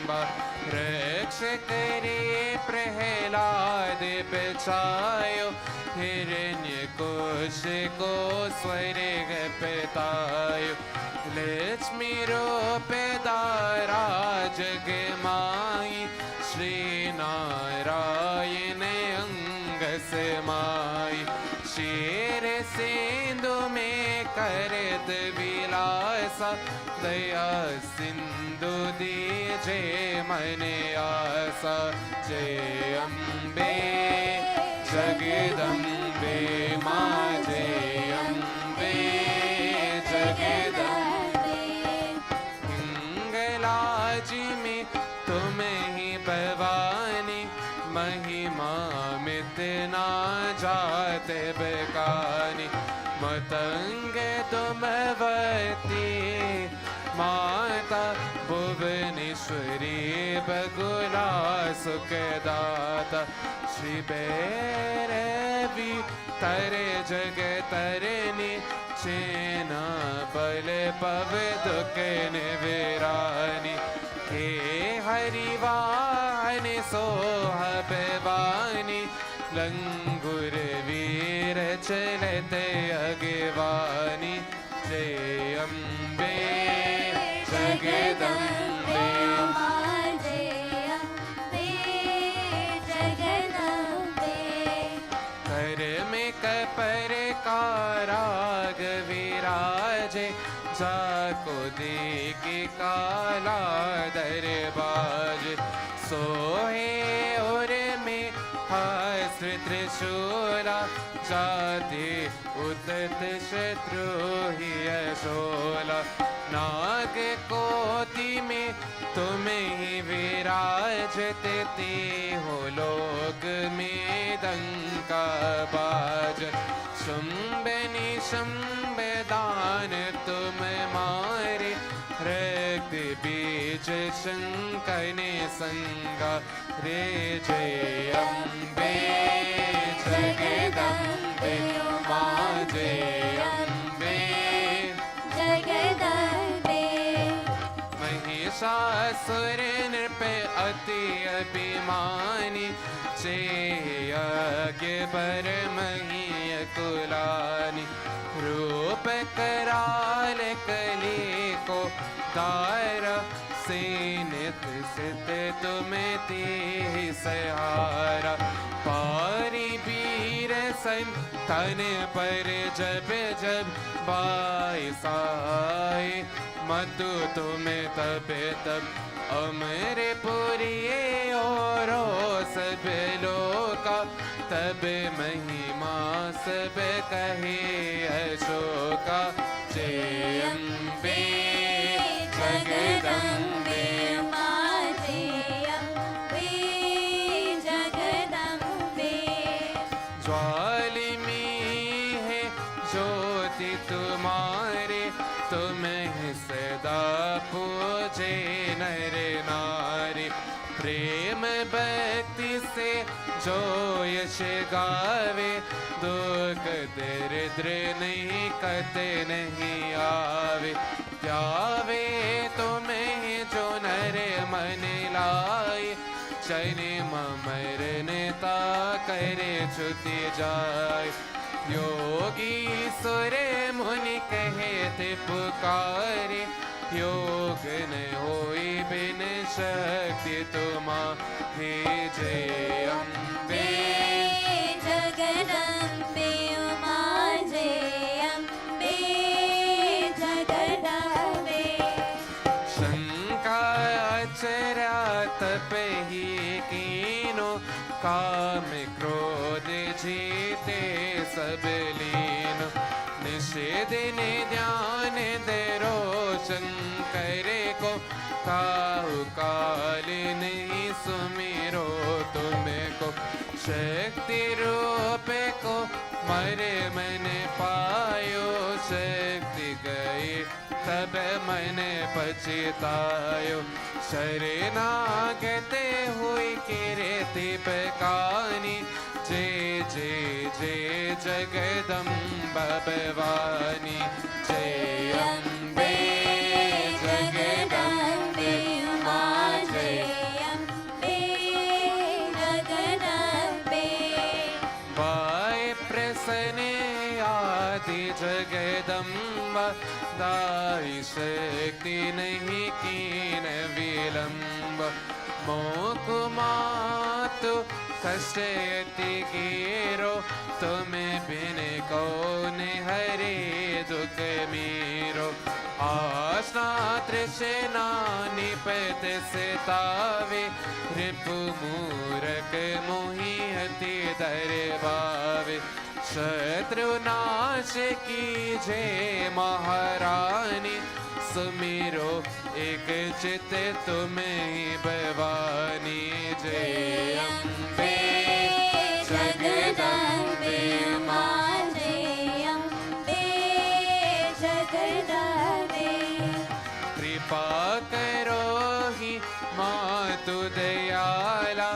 रक्ष करे प्रहलाद बचायो हिरण्यकोश को स्वर्ग पितायो लक्ष्मी रूप दारा जग माई श्री नारायण अंग समाई शेर सिंधु में करत विलासा दया सिंधु दीजे मन आसा जय अम्बे जगदम्बे माँ जय अम्बे जगदम्बे हिंगलाजी में तुम ही भवानी महिमा मितना जाते बेकानी मतंग तुमवती माता भुवनेश्वरी बगुला सुखदाता श्री भैरवी तरे जग तरनी चेना बल पव दुख निविरानी हे हरिवान सोह बेवानी लंगुर वीर चलते अगवानी जय अम्बे जगदम्बे कर में कपर का राग विराजे जाको देखी काला दरबाज सोहे और में हस्त त्रिशूला जाति उदत शत्रु ही शोला नाग कोटि में तुम्हें ही विराजते हो लोक में डंका बाज शुंभ निशंभ दान तुम मारे रक्त बीज शंकने संगा रे जय अम्बे जगदम्बे माँ जय अम्बे जगदम्बे महिषासुर नृप अति अभिमानी चेयज्ञ बर मही कुलानी रूप कराल कली को दारा सीनित सित तुम्हें ती सहारा पारी वीर सन तन पर जब जब बाईसाए मधु तुम्हें तब तब अमर पुरी और सब लोका तब महिमा सब कहे अशोका जय अम्बे जगदम्बे माँ जय अम्बे जगदम्बे ज्वालिनी है ज्योति तुम्हारे तुम्हें सदा पूजे नर नारी प्रेम भक्ति से जो यश गावे दुख दरिद्र नहीं कते नहीं आवे जावे तुम्हें जो नर मन लाए चने मरनता करे छुति जाए योगी सुर मुनि कहे थे पुकारे योग न होई बिन शक्ति तुम्हारे जय अम्बे जगदम्बे माँ जय अम्बे जगदम्बे शंकाचर्या तप ही कीनो काम क्रोध जीते सब लीन निषेधन ध्यान दरो शंकर को काहु काल नहीं सुमिरो तुमको शक्ति रूप को मरे मन पायो शक्ति गए तब मन पछतायो शरणागत हुई कीर्ति पकानी जय जय जय जगदम्बा भवानी जय अम्बे जगदम्बे माँ जय दाई शक्ति नहीं कीन विलंब मोक मातु कष्ट अति गिरो तुम बिन कौन हरे दुख मीरो आसना तृष्णा निपत सितावे रिपु मूरख मोहि हति दरबावे शत्रुनाश की जय महारानी सुमिरो एक चित तुम ही भवानी जय अम्बे जगदम्बे मां जय अम्बे जगदम्बे कृपा करो ही मातु दयाला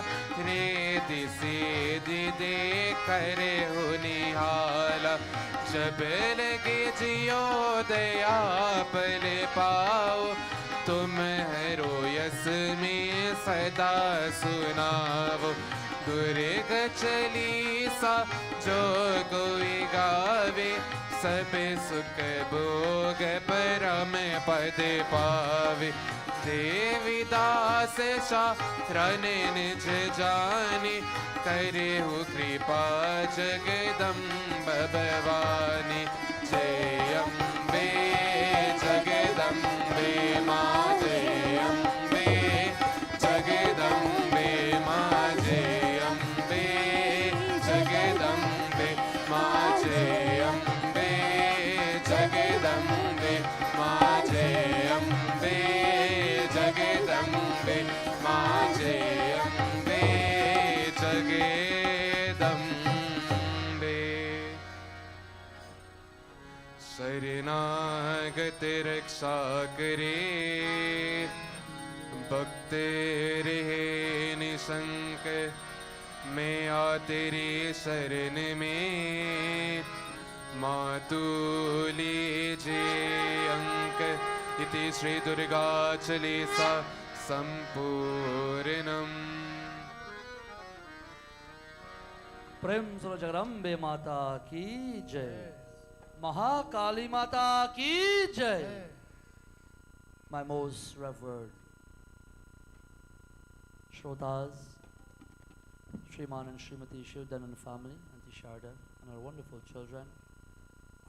रे दिसे दे करे हो निहाला जब लगे जियो दया पल पाओ तुम हरो यस में सदा सुनाओ दुर्ग चलीसा जो कोई गावे सब सुख भोग परम पद पावे देवीदास शरण निज जानी करे हो कृपा जगदम्ब भवानी जय अम्बे जगदम्बे मां जय अम्बे जगदम्बे मां जय अम्बे जगदम्बे मां जय अम्बे जगदम्बे मां जय अम्बे जगदम्बे मां जय अम्बे जगदम्बे शरणागत रक्षा करे भक्त रहे निशंक मैं आ तेरी शरण में मातु लीजे अंक इति श्री दुर्गा चालीसा संपूर्णम् प्रेम सुनो जगदम्बे माता की जय महाकाली माता की जय my most revered Shrotas, Shriman and Srimati Shivdan and family, Auntie Sharda and our wonderful children,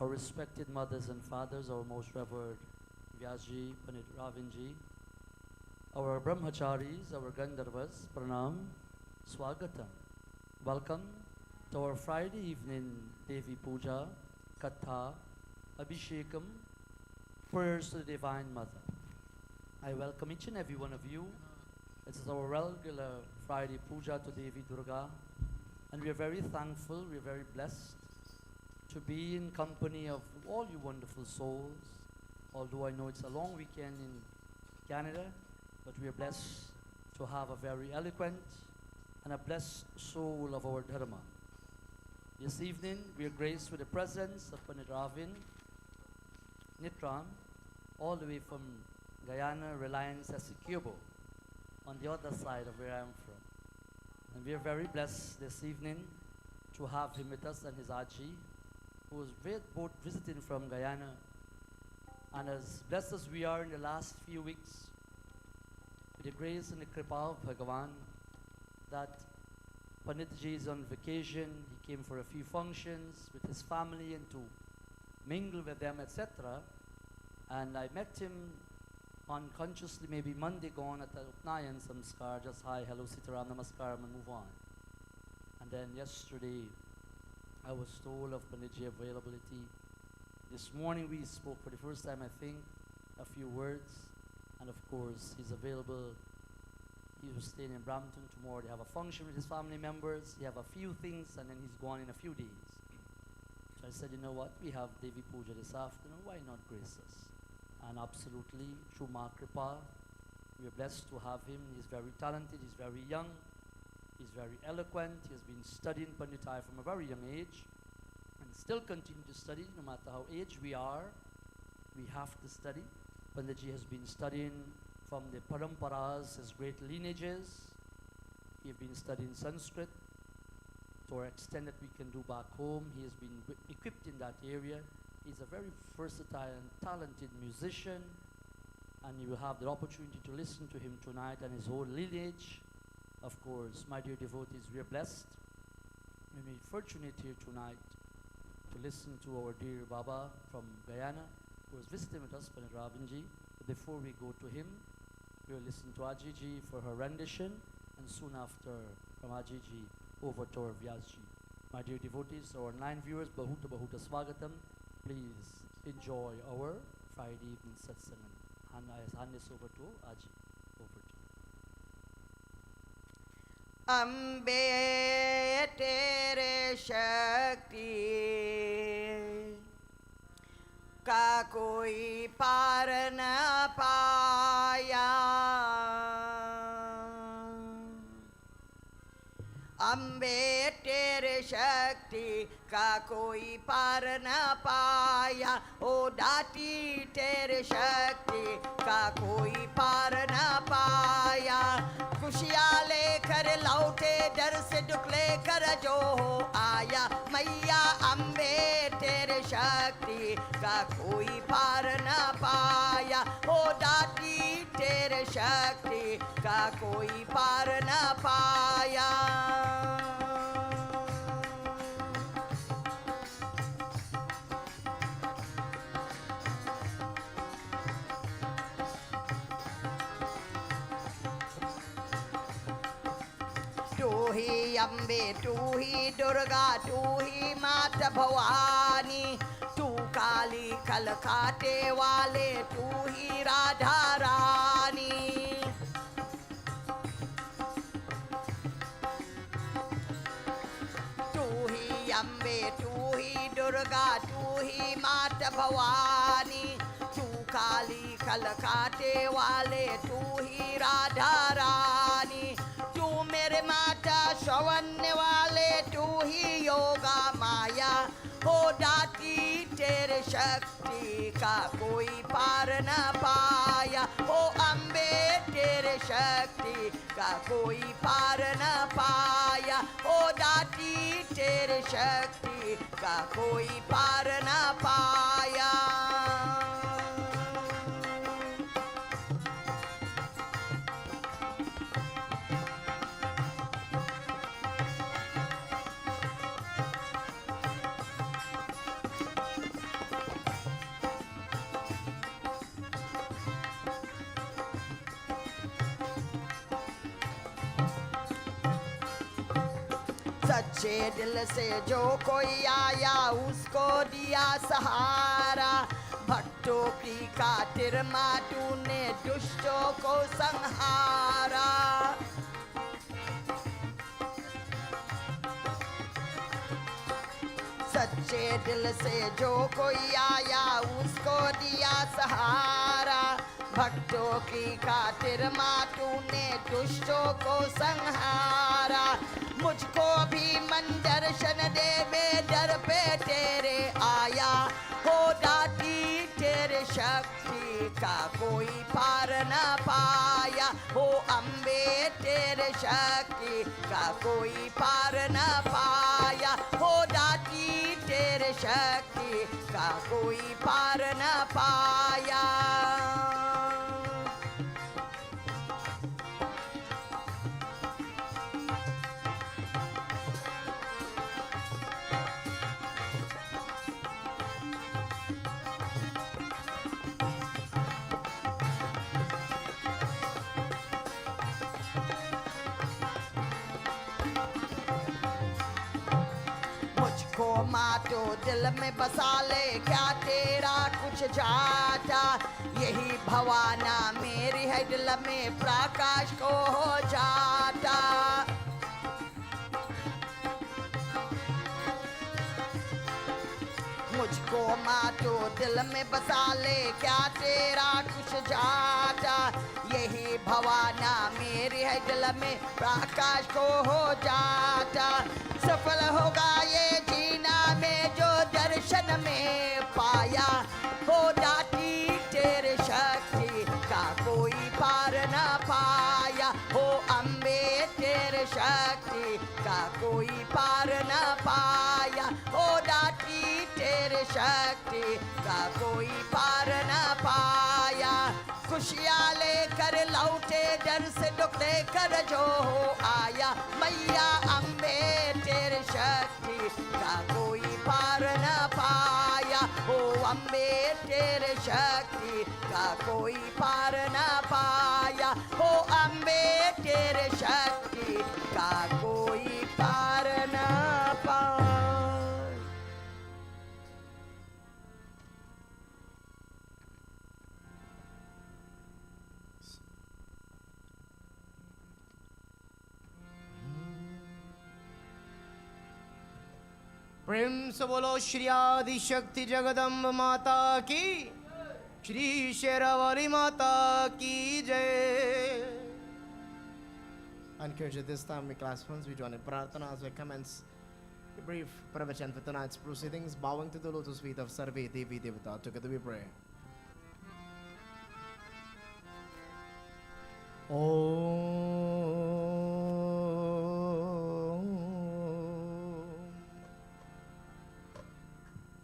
our respected mothers and fathers, our most revered Vyasji, Pandit Ravinji, our Brahmacharis, our Gandharvas, Pranam, Swagatam. Welcome to our Friday evening Devi Pooja, Katha, Abhishekam, prayers to the Divine Mother. I welcome each and every one of you. This is our regular Friday Puja to Devi Durga, and we are very thankful, we are very blessed to be in company of all you wonderful souls. Although I know it's a long weekend in Canada, but we are blessed to have a very eloquent and a blessed soul of our Dharma. This evening, we are graced with the presence of Pandit Ravin, Nitram, all the way from Guyana, Reliance, Essequibo, on the other side of where I am from. And we are very blessed this evening to have him with us and his Aji, who is both visiting from Guyana. And as blessed as we are in the last few weeks, with the grace and the kripa of Bhagavan, that Panditji is on vacation, he came for a few functions with his family and to mingle with them, etc. And I met him unconsciously, maybe Monday gone at the Upnayan Samskar, just hi, hello, Sitaram, Namaskaram, and move on. And then yesterday, I was told of Panditji availability. This morning we spoke for the first time, I think, a few words. And of course, he's available. He was staying in Brampton tomorrow. They have a function with his family members. He have a few things, and then he's gone in a few days. So I said, you know what? We have Devi Pooja this afternoon. Why not grace us? And absolutely, through Ma Kripa, we are blessed to have him. He's very talented. He's very young. He's very eloquent. He has been studying Panditai from a very young age and still continue to study. No matter how aged we are, we have to study. Panditji has been studying from the Paramparas, his great lineages. He has been studying Sanskrit to our extent that we can do back home. He has been equipped in that area. He's a very versatile and talented musician, and you will have the opportunity to listen to him tonight and his whole lineage. Of course, my dear devotees, we are blessed. We are fortunate here tonight to listen to our dear Baba from Guyana, who is visiting with us, Pandit Ravinji. But before we go to him, we will listen to Ajiji for her rendition, and soon after, from Ajiji, over to our Vyasji. My dear devotees, our online viewers, Bahuta Bahuta Swagatam, please enjoy our Friday evening satsang. And I hand this over to Aji. Over to you. Ambe tere shakti का कोई पार न पाया अम्बे तेरे शक्ति का कोई पार न पाया ओ दाती तेरे शक्ति का कोई पार न पाया खुशियाँ लेकर लौटे डर से दुख लेकर जो हो आया मैया अम्बे तेरे शक्ति का कोई पार न पाया ओ दाती तेरे शक्ति का कोई पार न पाया तू ही अम्बे तू ही दुर्गा तू ही माता भवानी तू काली कलकाटे वाले तू ही राधा रानी तू ही अम्बे तू ही दुर्गा तू ही माता भवानी तू काली कलकाटे वाले तू ही राधा रानी तू मेरे माता श्रवण वाले तू ही योगा माया हो दाती तेरे शक्ति का कोई पार न पाया ओ अम्बे तेरे शक्ति का कोई पार न पाया ओ दाती तेरे शक्ति का कोई पार न पाया सच्चे दिल से जो कोई आया उसको दिया सहारा भक्तों की खातिर माँ तूने दुष्टों को संहारा सच्चे दिल से जो कोई आया उसको दिया सहारा भक्तों की खातिर माँ तूने दुष्टों को संहारा मुझको भी मन दर्शन दे मैं दर पे तेरे आया हो दाती तेरे शक्ति का कोई पार न पाया हो अम्बे तेरे शक्ति का कोई पार न पाया हो दाती तेरे शक्ति का कोई पार न पाया माँ तो दिल में बसा ले क्या तेरा कुछ जाता यही भवाना मेरी है दिल में प्रकाश को हो जाता मुझको माँ तो दिल में बसा ले क्या तेरा कुछ जाता यही भवाना मेरी है दिल में प्रकाश को हो जाता सफल होगा ये जीना में जो दर्शन में पाया हो दाती तेरे शक्ति का कोई पार न पाया हो अम्बे तेरे शक्ति का कोई पार न पाया हो दाती तेरे शक्ति का कोई पार न पाया। खुशियाँ लेकर लौटे डर से दुख देकर जो हो आया। मैया अम्बे तेरे शक्ति का कोई पार न पाया। ओ अम्बे तेरे शक्ति का कोई पार न पाया। ओ अम्बे तेरे शक्ति का कोई पार न पाया। प्रेम से बोलो श्री आदि शक्ति जगदम्ब माता की, श्री शेरावाली माता की जय। Encourage at this time, my class friends, we join in Prarthana as we commence a brief pravachan for tonight's proceedings, bowing to the lotus feet of Sarve Devi Devata. Together we pray.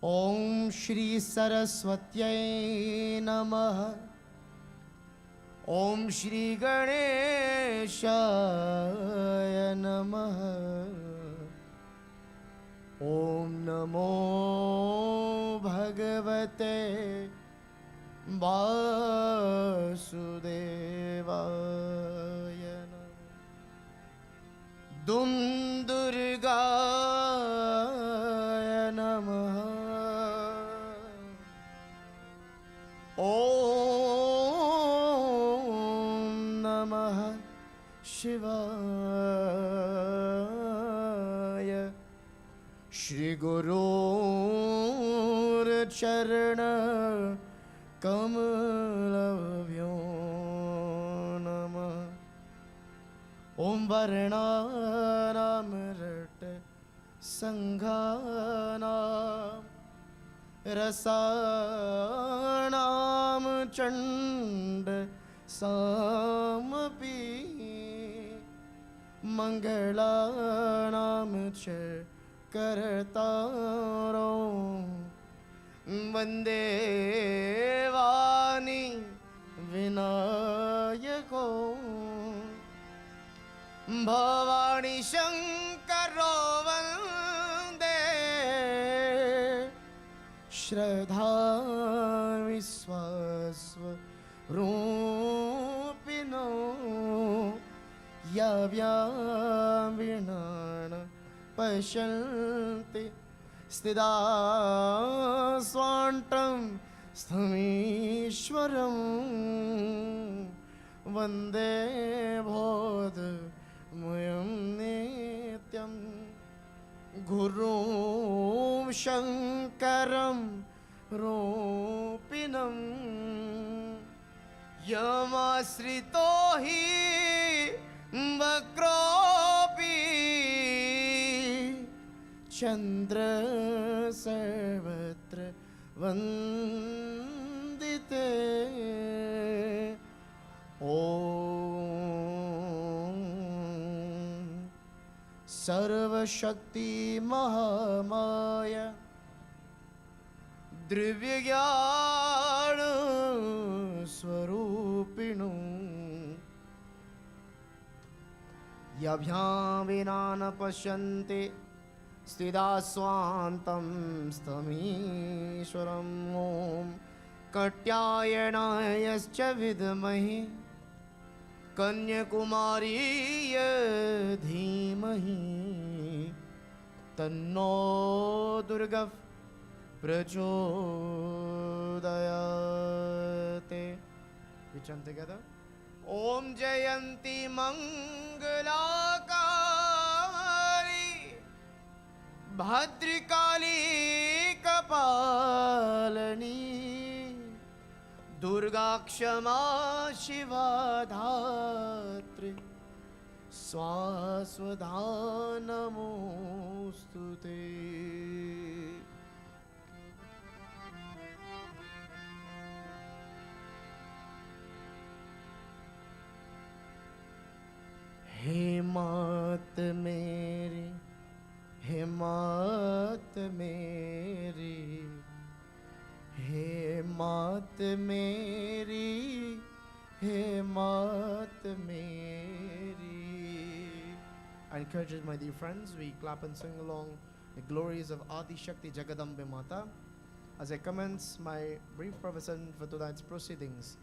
Om Shri Saraswatyai Namaha. Om Shri Ganeshaya Namaha. Om Namo Bhagavate Vasudevaya Namaha. Dum Durgaya Namaha. Om Namah Shivaya. Shri Guru Charana Kamalavyo Namah. Om Varnanam Rata Sanghanam रसानाम Chand सामपि मंगलानाम च करतारो वंदे वाणी विनायको भवानी शंकरो वंदे श्रद्धा विश्वास्व रूपिणो याव्याविणान पश्यन्ति स्थिता स्वान्तं स्थमीश्वरं वन्दे बोधमयं नित्यं गुरुं शङ्करं रूपिणं यमाश्रितो हि वक्रोऽपि चन्द्र सर्वत्र वन्दिते ॐ सर्वशक्ति महामाया द्रव्यज्ञान स्वरूपिणो यभ्यां विना न पश्यन्ते स्थिता स्वान्तं स्थमीश्वरम् ॐ कट्यायनायश्च विद्महे कन्याकुमारीय धीमहि तन्नो Durga प्रचोदयाते. We chant together. Om Jayanti Mangalakari Bhadrikali Kapalani Durga Kshama Shiva Dhatri Swaswada Namostute. हे मात मेरी, हे मात मेरी, मेरी हे मात मेरी. I encourage you, my dear friends, we clap and sing along the glories of Adi Shakti Jagadambe Mata. As I commence my brief presentation for tonight's proceedings,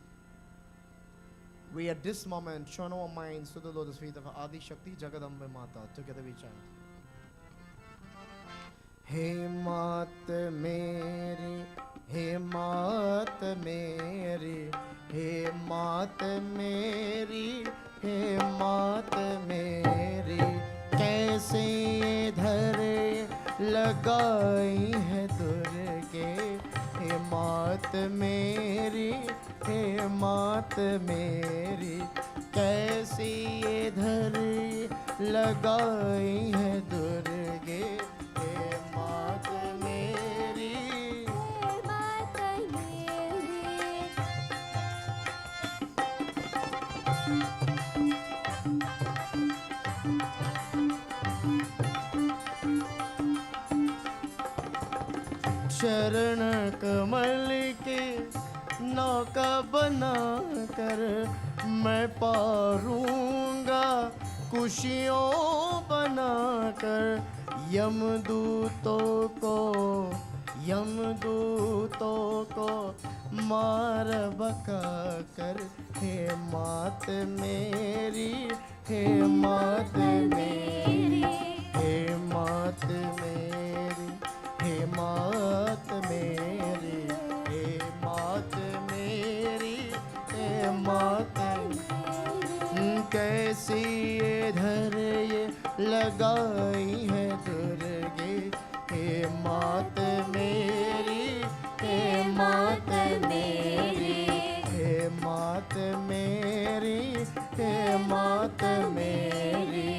we at this moment turn our minds to the lotus feet of Adi Shakti Jagadambe Mata. Together we chant. He Mat Meri, He Mat Meri, He Mat Meri, He Mat Meri. कैसे इधर लगाई है दुर्गे, हे मात मेरी, हे मात मेरी. कैसे इधर लगाई है दुर्गे, हे मात मेरी. चरण कमल के नौका बना कर मैं पारूंगा खुशियों बना कर. यमदूतों को मार बका कर. हे मात मेरी, हे मात मेरी, हे मात मेरी, हे मात मेरी, हे मात मेरी, हे मात मेरी. कैसी इधर ये लगाई है दुर्गे, हे मात मेरी, हे मात मेरी, हे मात मेरी, हे मात मेरी,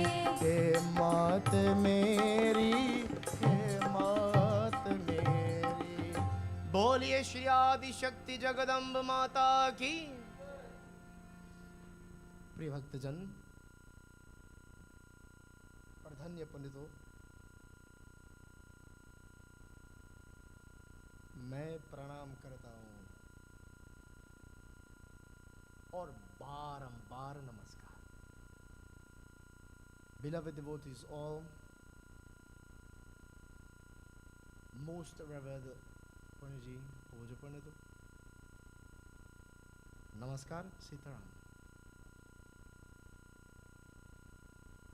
हे मात मेरी, हे मात मेरी. बोलिए श्री आदि शक्ति जगदम्ब माता की. प्रिय भक्तजन और धन्य पंडितों, मैं प्रणाम करता हूँ और बारंबार नमस्कार. Beloved devotees all, most revered Pandit, Pooja Pandit, Namaskar, Sitaram.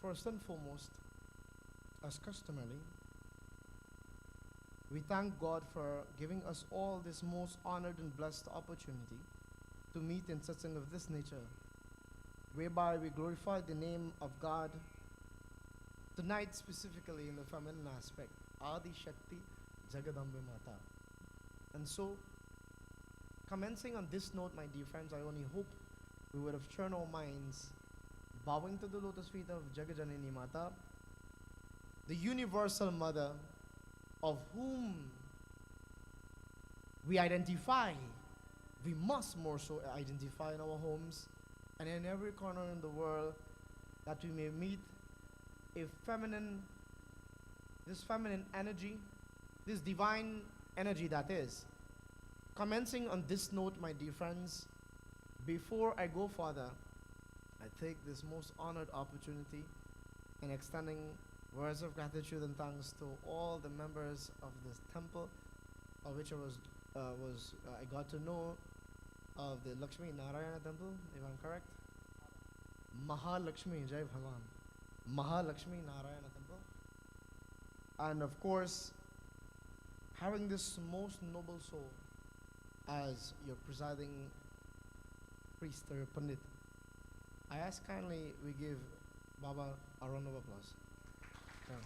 First and foremost, as customarily, we thank God for giving us all this most honored and blessed opportunity to meet in satsang of this nature, whereby we glorify the name of God. Tonight, specifically in the feminine aspect, Adi Shakti Jagadambe Mata. And so, commencing on this note, my dear friends, I only hope we would have turned our minds, bowing to the lotus feet of Jagajanini Mata, the universal mother of whom we identify, we must more so identify in our homes and in every corner in the world, that we may meet this feminine energy, this divine energy that is. Commencing on this note, my dear friends, before I go further, I take this most honored opportunity in extending words of gratitude and thanks to all the members of this temple, of which I got to know of the Lakshmi Narayana temple, if I'm correct. Mahalakshmi, Jai Bhagwan. Mahalakshmi Narayana temple. And of course, having this most noble soul as your presiding priest or your Pandit, I ask kindly we give Baba a round of applause. Yeah.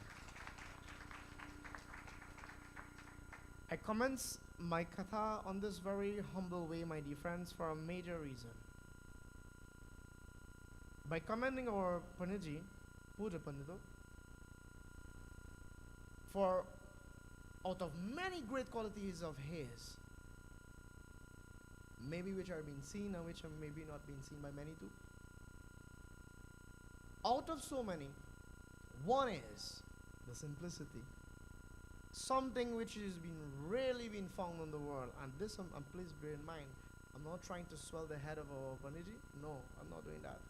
I commence my katha on this very humble way, my dear friends, for a major reason. By commending our Panditji, Pooja Pandito, for out of many great qualities of his, maybe which are being seen and which are maybe not being seen by many too. Out of so many, one is the simplicity. Something which has been rarely been found in the world, and this, please bear in mind, I'm not trying to swell the head of our Panditji. No, I'm not doing that.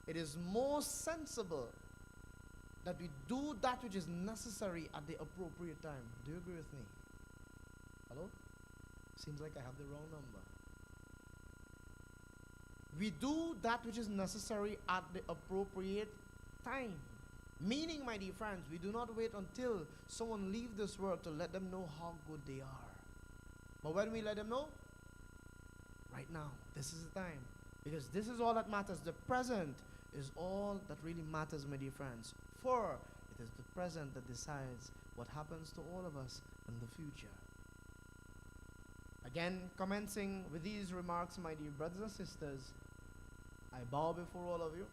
It is more sensible that we do that which is necessary at the appropriate time. Do you agree with me? Hello? Seems like I have the wrong number. We do that which is necessary at the appropriate time. Meaning, my dear friends, we do not wait until someone leaves this world to let them know how good they are. But when we let them know, right now, this is the time. Because this is all that matters. The present is all that really matters, my dear friends. For it is the present that decides what happens to all of us in the future. Again, commencing with these remarks, my dear brothers and sisters, I bow before all of you.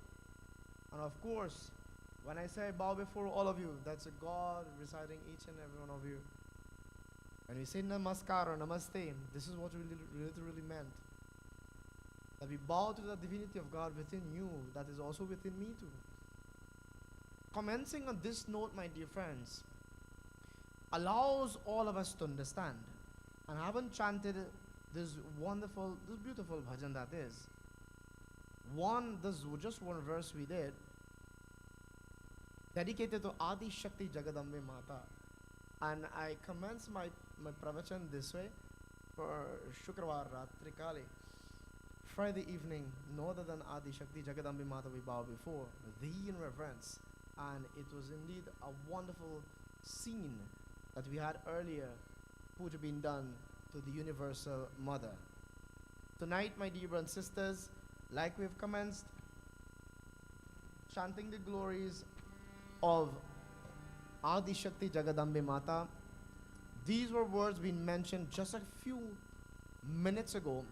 And of course, when I say bow before all of you, that's a God residing each and every one of you. When we say namaskar or namaste, this is what we literally meant. That we bow to the divinity of God within you, that is also within me too. Commencing on this note, my dear friends, allows all of us to understand. And I haven't chanted this beautiful bhajan that is. This just one verse we did, dedicated to Adi Shakti Jagadambe Mata. And I commence my pravachan this way for Shukravar Ratri Kali. Friday evening, no other than Adi Shakti Jagadambe Mata we bow before, thee in reverence. And it was indeed a wonderful scene that we had earlier, Pooja being done to the Universal Mother. Tonight, my dear brothers and sisters, like we've commenced, chanting the glories of Adi Shakti Jagadambe Mata. These were words being mentioned just a few minutes ago.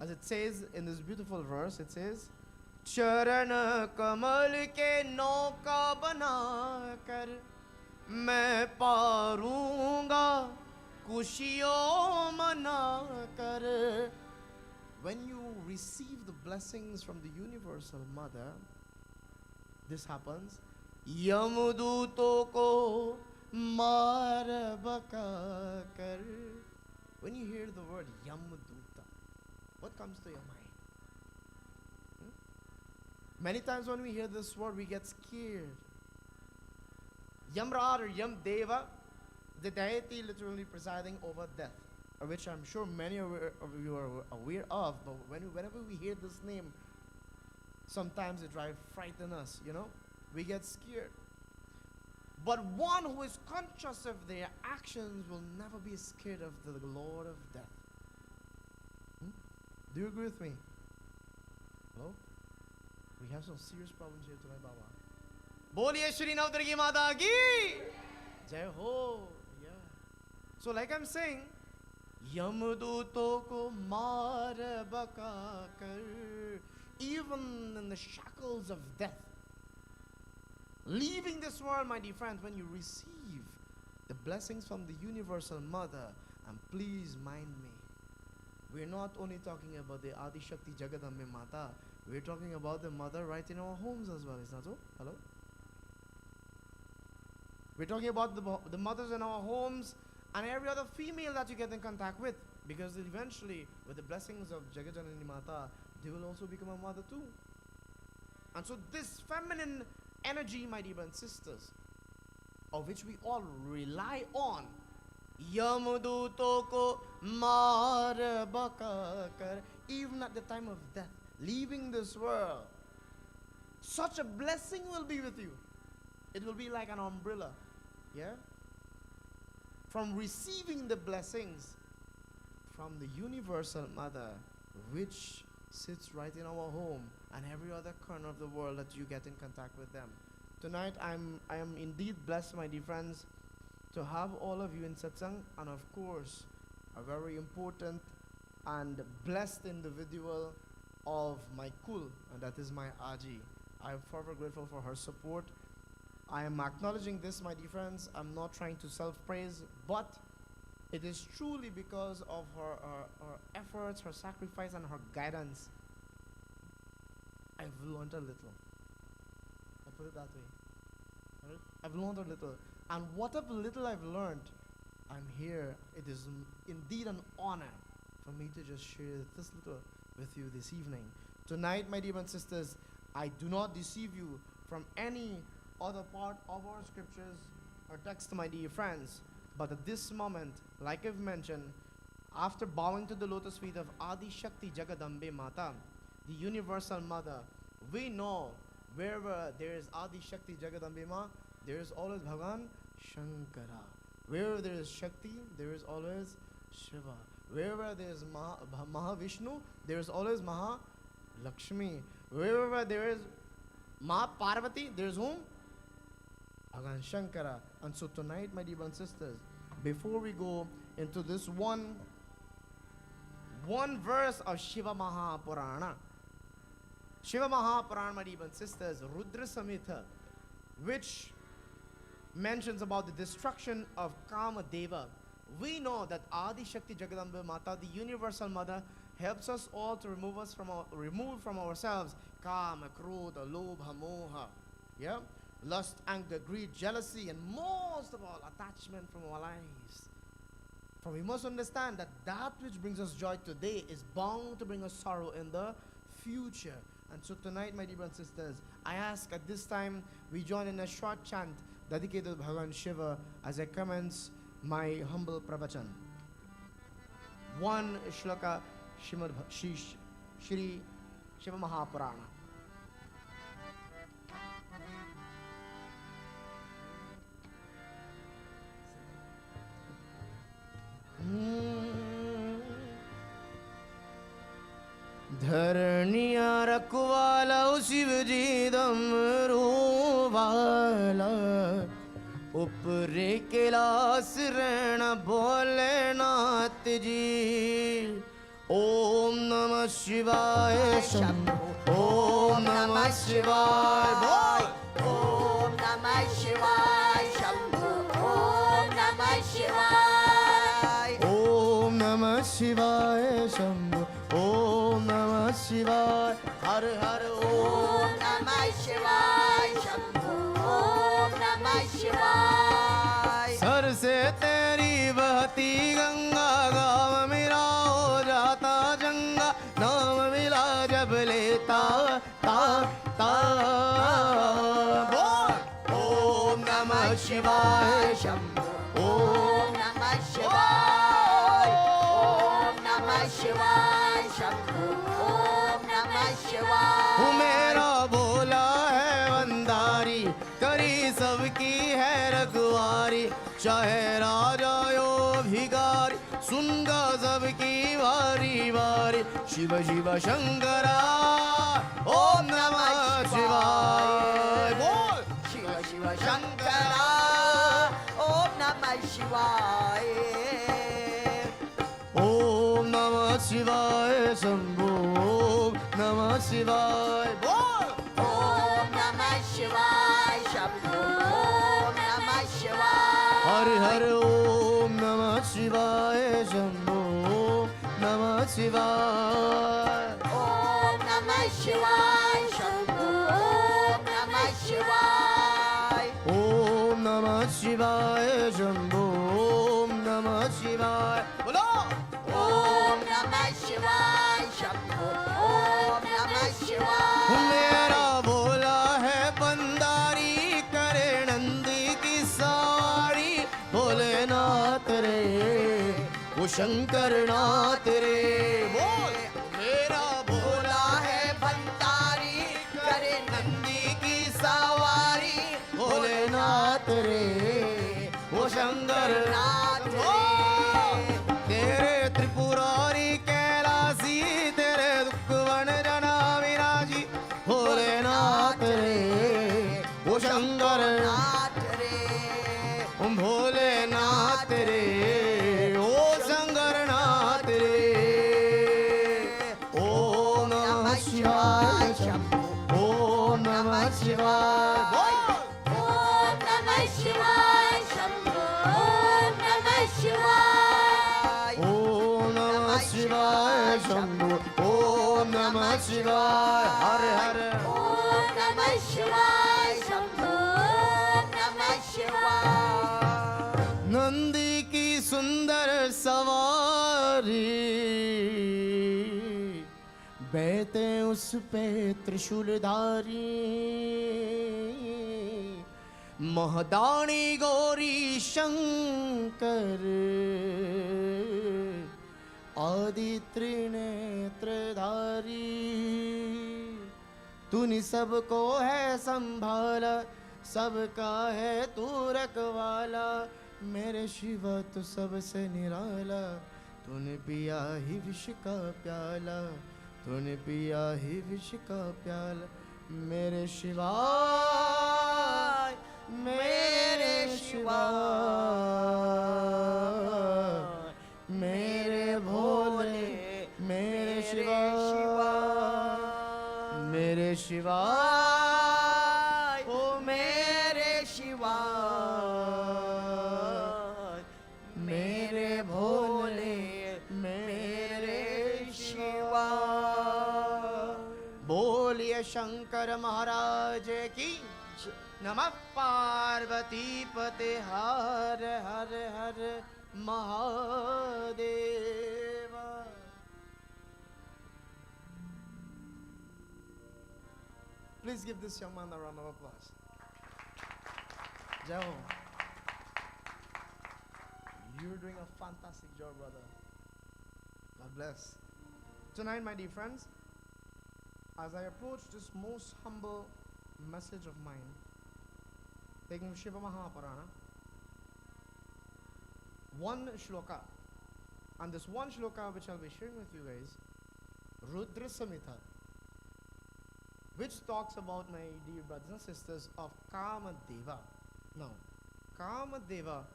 As it says in this beautiful verse, it says, Charan kamal ke nauka bana kar मैं पारूंगा खुशियों मना कर. When you receive the blessings from the Universal Mother, this happens. यमदूतों को मार बका कर. When you hear the word Yamaduta, what comes to your mind? Many times when we hear this word, we get scared. Yamraj or Yamdeva, the deity literally presiding over death, which I'm sure many of you are aware of, but whenever we hear this name, sometimes it frightens us, we get scared. But one who is conscious of their actions will never be scared of the Lord of death. Do you agree with me? Hello? We have some serious problems here tonight, Baba. Boliye Shri Navdurga Mata ki Jai Ho. Yeah. So like I'm saying, Yamaduto ko maar baka kar. Even in the shackles of death, leaving this world, my dear friends, when you receive the blessings from the Universal Mother, and please mind me, we're not only talking about the Adi Shakti Jagadambe Mata, we're talking about the Mother right in our homes as well, is that so? Hello? We're talking about the mothers in our homes and every other female that you get in contact with, because eventually, with the blessings of Jagajanani Mata, they will also become a mother too. And so this feminine energy, my dear brothers and sisters, of which we all rely on, Yamuduto ko maar baka kar, even at the time of death, leaving this world, such a blessing will be with you. It will be like an umbrella, yeah? From receiving the blessings from the Universal Mother, which sits right in our home and every other corner of the world that you get in contact with them. Tonight, I am indeed blessed, my dear friends, to have all of you in satsang, and of course, a very important and blessed individual of my kul, and that is my Aji. I am forever grateful for her support. I am acknowledging this, my dear friends. I'm not trying to self-praise, but it is truly because of her efforts, her sacrifice, and her guidance. I've learned a little. I put it that way. I've learned a little. And whatever little I've learned, I'm here. It is indeed an honor for me to just share this little with you this evening. Tonight, my dear brothers and sisters, I do not deceive you from any other part of our scriptures or text, my dear friends. But at this moment, like I've mentioned, after bowing to the lotus feet of Adi Shakti Jagadambe Mata, the universal mother, we know wherever there is Adi Shakti Jagadambe Ma, there is always Bhagavan Shankara. Wherever there is Shakti, there is always Shiva. Wherever there is Mahavishnu, there is always Maha Lakshmi. Wherever there is Ma Parvati, there is whom? Bhagavan Shankara. And so tonight, my dear brothers and sisters, before we go into this one verse of Shiva Mahapurana, Shiva Mahapurana, my dear brothers and sisters, Rudra Samhita, which mentions about the destruction of Kamadeva. We know that Adi Shakti Jagadambe Mata, the universal mother, helps us all to remove from ourselves Kama, Krodha, Lobha, Moha, yeah, lust, anger, greed, jealousy, and most of all, attachment from our lives. For we must understand that that which brings us joy today is bound to bring us sorrow in the future. And so tonight, my dear brothers and sisters, I ask at this time we join in a short chant dedicated to Bhagavan Shiva as I commence my humble pravachan. One shloka Shri Shiva Mahapurana. धरणिया रखवाला शिव जी दमरू वाला ऊपरे कैलाश रहना भोलेनाथ जी ओम नमः शिवाय शंभो ओम नमः शिवाय बोल Om Namah Shivaya Shambhu Om Namah Shivaya ओम नमः शिवाय शंभो ओम नमः शिवाय हर हर Om Namah Shivaya Shambhu Om Namah Shivaya sir से तेरी बहती गंगा गाँव मेरा हो जाता जंगा नाम मिला जब लेता ता ता बोल ओम नमः शिवाय Shambhu ओम Om Namah Shivaya Om Namah Shivaya Shambhu Om Namah Shivaya मेरा बोला है वंदारी करी सबकी है रखवारी चाहे राजा यो भिखारी सुनगा सबकी वारी वारी शिव शिव शंकरा ओम नमः शिवाय बोल Shiva Shiva Shankara Om Namah Shivaya ओम नमः शिवाय शंभो ओम नमः शिवाय बोल Om Namah Shivaya Shambhu Om Namah Shivaya हर हर ओम नमः शिवाय शंभो ओम नमः शिवाय Om Namah Shivaya Shambhu Om Namah Shivaya ओम नमः शिवाय शंभो ओम नमः शिवाय बोलो Om Namah Shivaya Shambhu Om Namah Shivaya मेरा बोला है बंदारी करे नंदी की सवारी भोलेनाथ रे वो शंकर नाथ रे बोल मेरा बोला है भंडारी करे नंदी की सवारी भोलेनाथ रे वो शंकर नाथ ओ, तेरे त्रिपुरारी कैलासी तेरे दुख वन जना विराजी भोलेनाथ रे वो शंकर नाथ रे भोलेनाथ रे ओ शंकर नाथ रे ओम नमः शिवाय शंभो ओम नमः शिवाय बोल Om Namah Shivaya Shambhu Om Namah Shivaya ओम नमः शिवाय शंभो ओम नमः शिवाय हर हर Om Namah Shivaya Shambhu Om Namah Shivaya Nandi की सुंदर सवारी बैठे उस पे त्रिशूलधारी महदानी गौरी शंकर आदि त्रिनेत्रधारी तूने सबको है संभाला सबका है तू रखवाला मेरे शिवा तू सबसे निराला तूने पिया ही विष का प्याला तूने पिया ही विष का प्याला मेरे शिवा मेरे शिवा मेरे भोले मेरे शिवा मेरे शिवा ओ मेरे शिवा मेरे भोले मेरे शिवा बोलिए शंकर महाराज की नमः पार्वती पते हर हर हर Mahadev Please give this young man a round of applause. Jai Ho. You're doing a fantastic job, brother. God bless. Tonight, my dear friends, as I approach this most humble message of mine, taking Shiva Mahapurana, one shloka, and this one shloka which I'll be sharing with you guys, Rudra Samhita, which talks about, my dear brothers and sisters, of Kamadeva. Now, Kamadeva,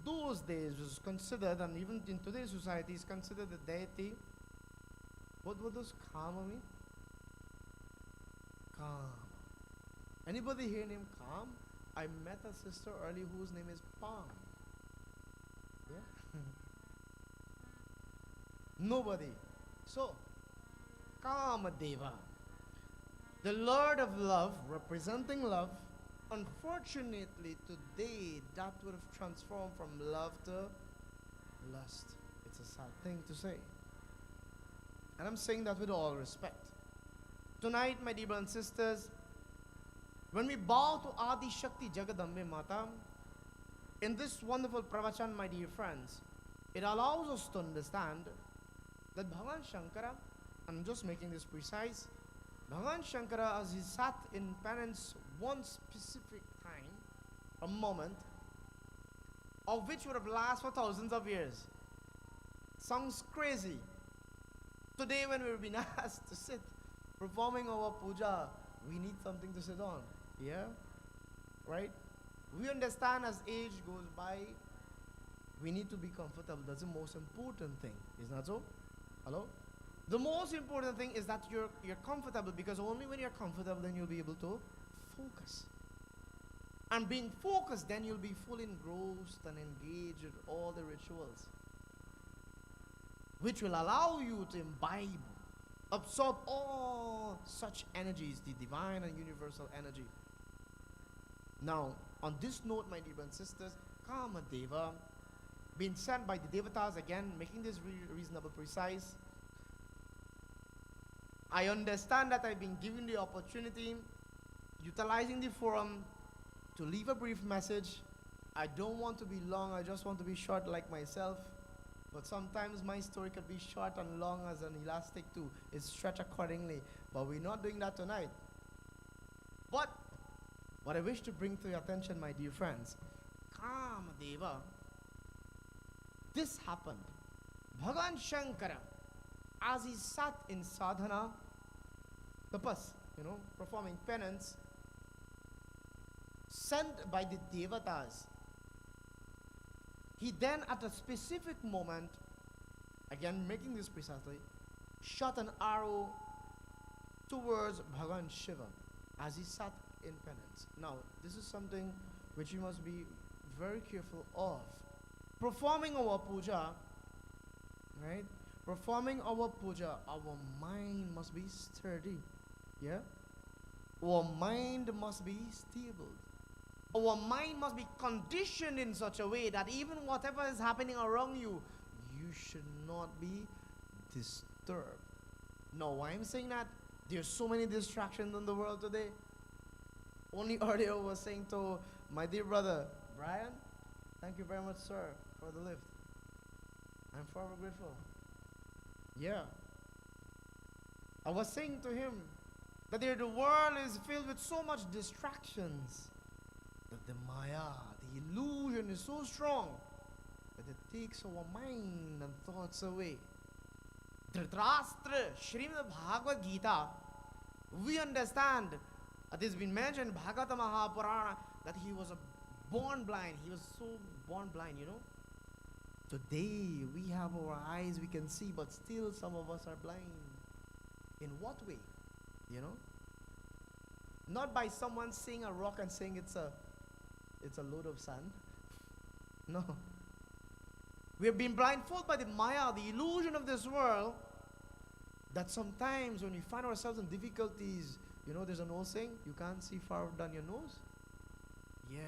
those days was considered, and even in today's society, is considered the deity. What would those Kama mean? Kam. Anybody here named Kam? I met a sister early whose name is Pam. Yeah? Nobody. So, Kamadeva, the Lord of love, representing love. Unfortunately, today that would have transformed from love to lust. It's a sad thing to say. And I'm saying that with all respect. Tonight, my dear brothers and sisters, when we bow to Adi Shakti Jagadambe Mata, in this wonderful pravachan, my dear friends, it allows us to understand that Bhagavan Shankara, I'm just making this precise, Bhagavan Shankara, as he sat in penance one specific time, a moment, of which would have lasted for thousands of years. Sounds crazy. Today when we've been asked to sit, performing our puja, we need something to sit on. Yeah? Right? We understand as age goes by, we need to be comfortable. That's the most important thing. Isn't that so? Hello? The most important thing is that you're comfortable, because only when you're comfortable then you'll be able to focus. And being focused, then you'll be fully engrossed and engaged in all the rituals, which will allow you to imbibe, absorb all such energies, the divine and universal energy. Now, on this note, my dear brothers and sisters, Kamadeva, being sent by the Devatas, again, making this reasonable precise, I understand that I've been given the opportunity, utilizing the forum, to leave a brief message. I don't want to be long, I just want to be short like myself. But sometimes my story could be short and long as an elastic too. It's stretched accordingly. But we're not doing that tonight. But what I wish to bring to your attention, my dear friends, Kamadeva, this happened. Bhagavan Shankara, as he sat in sadhana, tapas, performing penance, sent by the Devatas, he then at a specific moment, again making this precisely, shot an arrow towards Bhagavan Shiva as he sat in penance. Now, this is something which you must be very careful of. Performing our puja, right? Performing our puja, our mind must be sturdy. Yeah? Our mind must be stable. Our mind must be conditioned in such a way that even whatever is happening around you, you should not be disturbed. Now, why I'm saying that? There's so many distractions in the world today. Only earlier I was saying to my dear brother, Brian, thank you very much, sir, for the lift. I'm forever grateful. Yeah. I was saying to him that the world is filled with so much distractions that the Maya, the illusion is so strong that it takes our mind and thoughts away. Dhritarashtra, Srimad Bhagavad Gita, we understand, it has been mentioned in Bhagavata Mahapurana that he was born blind. He was so born blind, you know. Today we have our eyes, we can see, but still some of us are blind. In what way? You know? Not by someone seeing a rock and saying it's a load of sand. No. We have been blindfolded by the Maya, the illusion of this world, that sometimes when we find ourselves in difficulties, you know, there's an old saying, you can't see far down your nose. Yeah.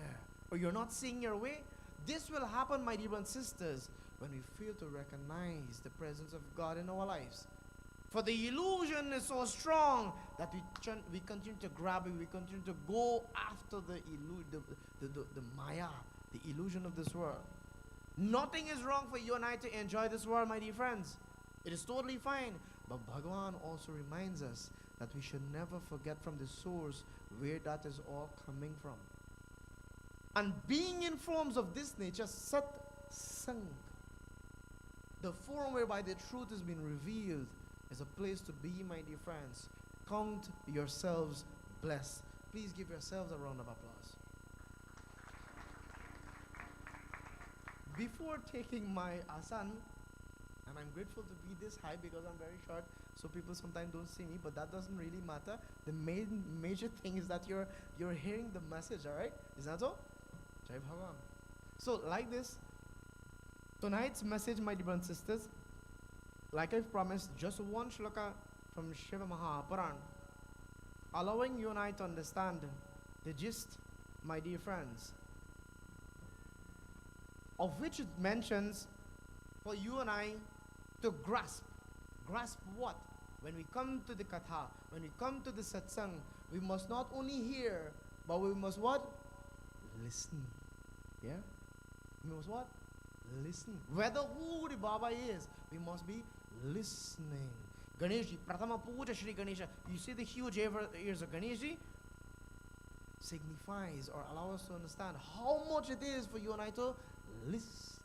Or you're not seeing your way. This will happen, my dear brothers and sisters, when we fail to recognize the presence of God in our lives. For the illusion is so strong that we continue to grab it, we continue to go after the Maya, the illusion of this world. Nothing is wrong for you and I to enjoy this world, my dear friends. It is totally fine. But Bhagavan also reminds us that we should never forget from the source where that is all coming from. And being in forms of this nature, Sat Sang, the form whereby the truth has been revealed, is a place to be, my dear friends. Count yourselves blessed. Please give yourselves a round of applause. Before taking my asan, and I'm grateful to be this high because I'm very short, so people sometimes don't see me, but that doesn't really matter. The major thing is that you're hearing the message, all right? Is that so? Jai Bhagavan. So, like this, tonight's message, my dear brothers and sisters, like I've promised, just one shloka from Shiva Mahapuran, allowing you and I to understand the gist, my dear friends, of which it mentions for you and I to grasp. Grasp what? When we come to the katha, when we come to the satsang, we must not only hear, but we must what? Listen. Yeah? We must what? Listen. Whether who the Baba is, we must be listening. Ganeshji, Pratama Pooja Shri Ganesha. You see the huge ears of Ganeshji? Signifies or allows us to understand how much it is for you and I to listen.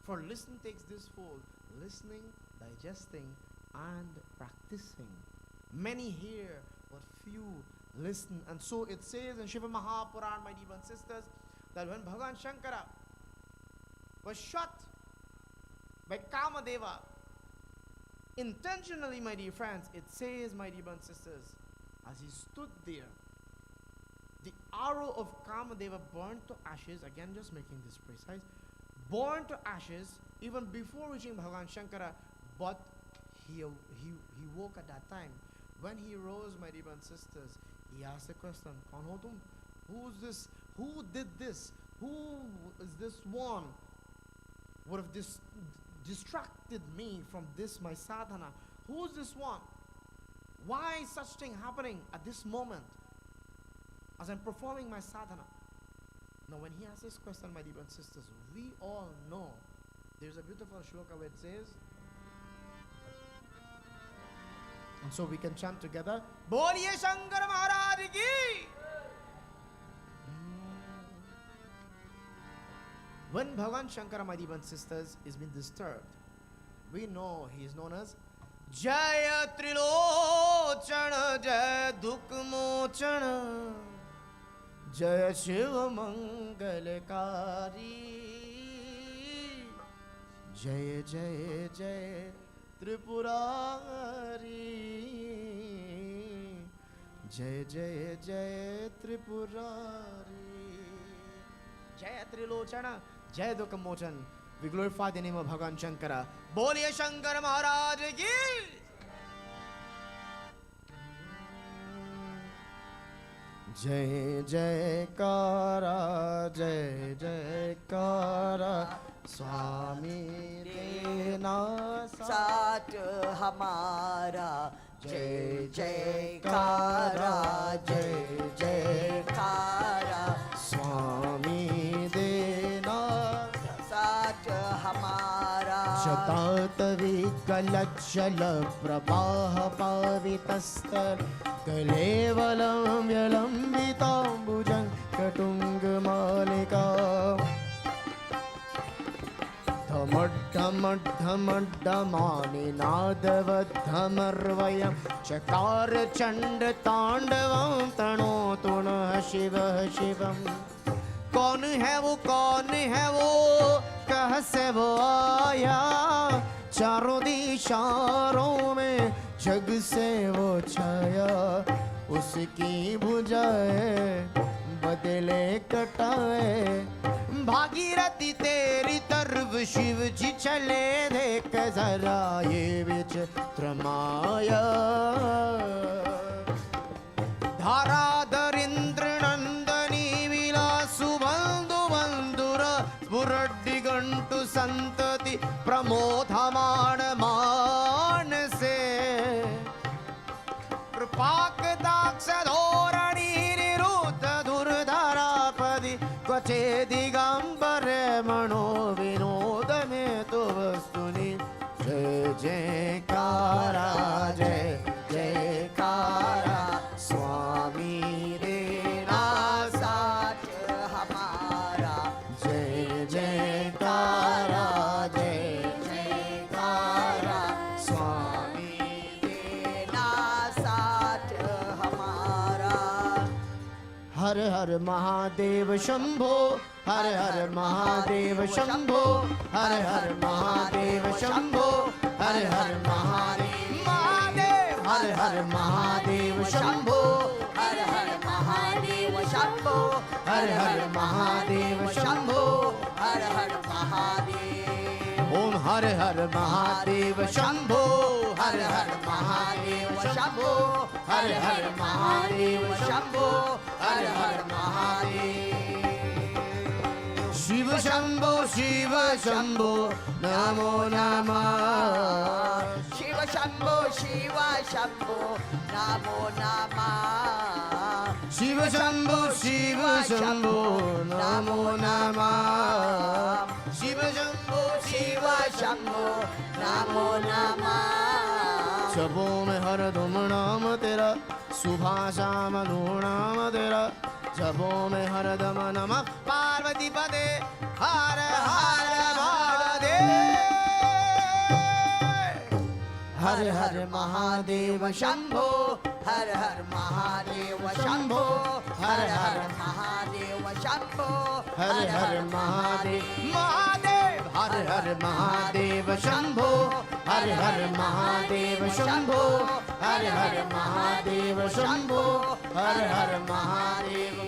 For listen takes this fold: listening, digesting, and practicing. Many hear, but few listen. And so it says in Shiva Mahapuran, my dear brothers and sisters, that when Bhagavan Shankara was shot by Kamadeva, intentionally, my dear friends, it says, my dear brothers and sisters, as he stood there, the arrow of Kamadeva burned to ashes, again just making this precise, burned to ashes even before reaching Bhagavan Shankara, but he woke at that time. When he rose, my dear brothers and sisters, he asked the question, Kaun ho tum? Who's this? Who did this? Who is this one? Would have distracted me from this, my sadhana. Who's this one? Why is such thing happening at this moment as I'm performing my sadhana? Now when he asks this question, my dear brothers and sisters, we all know there's a beautiful shloka where it says, and so we can chant together, Boliye Shankar Maharaj ki! When Bhagavan Shankara, my dear brothers and sisters, is being disturbed, we know he is known as Jaya Trilochana Jaya Dukmochana Jaya Shiva Mangalakari Jaya Jaya Jaya Tripurari Jaya Jaya Jaya Tripurari Jaya Trilochana Jaya Dukmochan. We glorify the name of Bhagavan Shankara. Boliye Shankar Maharaj ki! जय जयकारा जय जयकारा स्वामी देना साथ हमारा जय जयकारा जय जयकारा स्वामी देना साथ हमारा शतातविकलज्जल प्रवाह पावितस्तर कलेवलं व्यलम्बिताम्बुजं कटुङ्गमालिका धमड्ढमड्ढमड्ढमानिनादवद्धमर्वयं चकार चण्डताण्डवं तणोतु नः शिवः शिवम् कौन है वो कहाँ से वो आया चारों दिशाओं में जग से वो छाया उसकी भुजाएं बदले कटाए भागीरथी तेरी तरफ शिव जी चले देख जरा ये विचित्र माया धाराधर इंद्र नंदनी विलासु बंधु बंधुर स्फुरद्दिगंटु संतति प्रमोदमान मानसे कृपाकटाक्ष धोरणी निरुद्ध दुर्धरापदि क्वचे दिगंबरे मनो विनोद में तो वस्तुनि जय जयकारा जय जयकारा स्वामी देना साथ हमारा जय जयकारा जय जयकारा स्वामी देना साथ हमारा हर हर महादेव शंभो हर हर महादेव शंभो हर हर महादेव शंभो हर हर महादेव महादेव हर हर महादेव शंभो हर हर महादेव शंभो हर हर महादेव शंभो हर हर महादेव ओम हर हर महादेव शंभो हर हर महादेव शंभो हर हर महादेव शंभो हर हर महादेव शिव शंभो नमो नमः शिव शंभो नमो नमः शिव शंभो नमो नमः शिव शंभो नमो नमः जपों में हरदम नाम तेरा सुबह शाम नाम तेरा जपों में हरदम नमः पार्वती पदे हर हर महादेव हर हर महादेव शंभो हर हर महादेव शंभो हर हर महादेव शंभो हर हर महादेव महादेव हर हर महादेव शंभो हर हर महादेव शंभो हर हर महादेव शंभो हर हर महादेव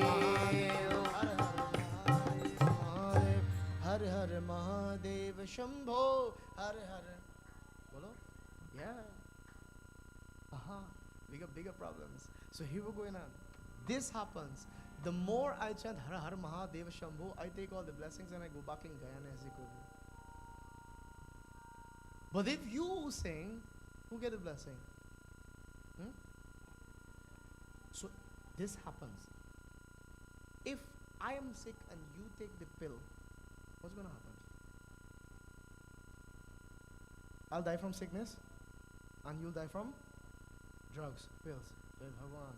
हर हर महादेव शंभो हर हर बोलो yeah we got bigger problems so here we go in on this happens the more I chant Har Har Mahadev Shambho, I take all the blessings and I go back in Guyana as equivalent. But if you sing, who get the blessing? So this happens. If I am sick and you take the pill, what's going to happen? I'll die from sickness and you'll die from drugs, pills. Jai Bhagwan.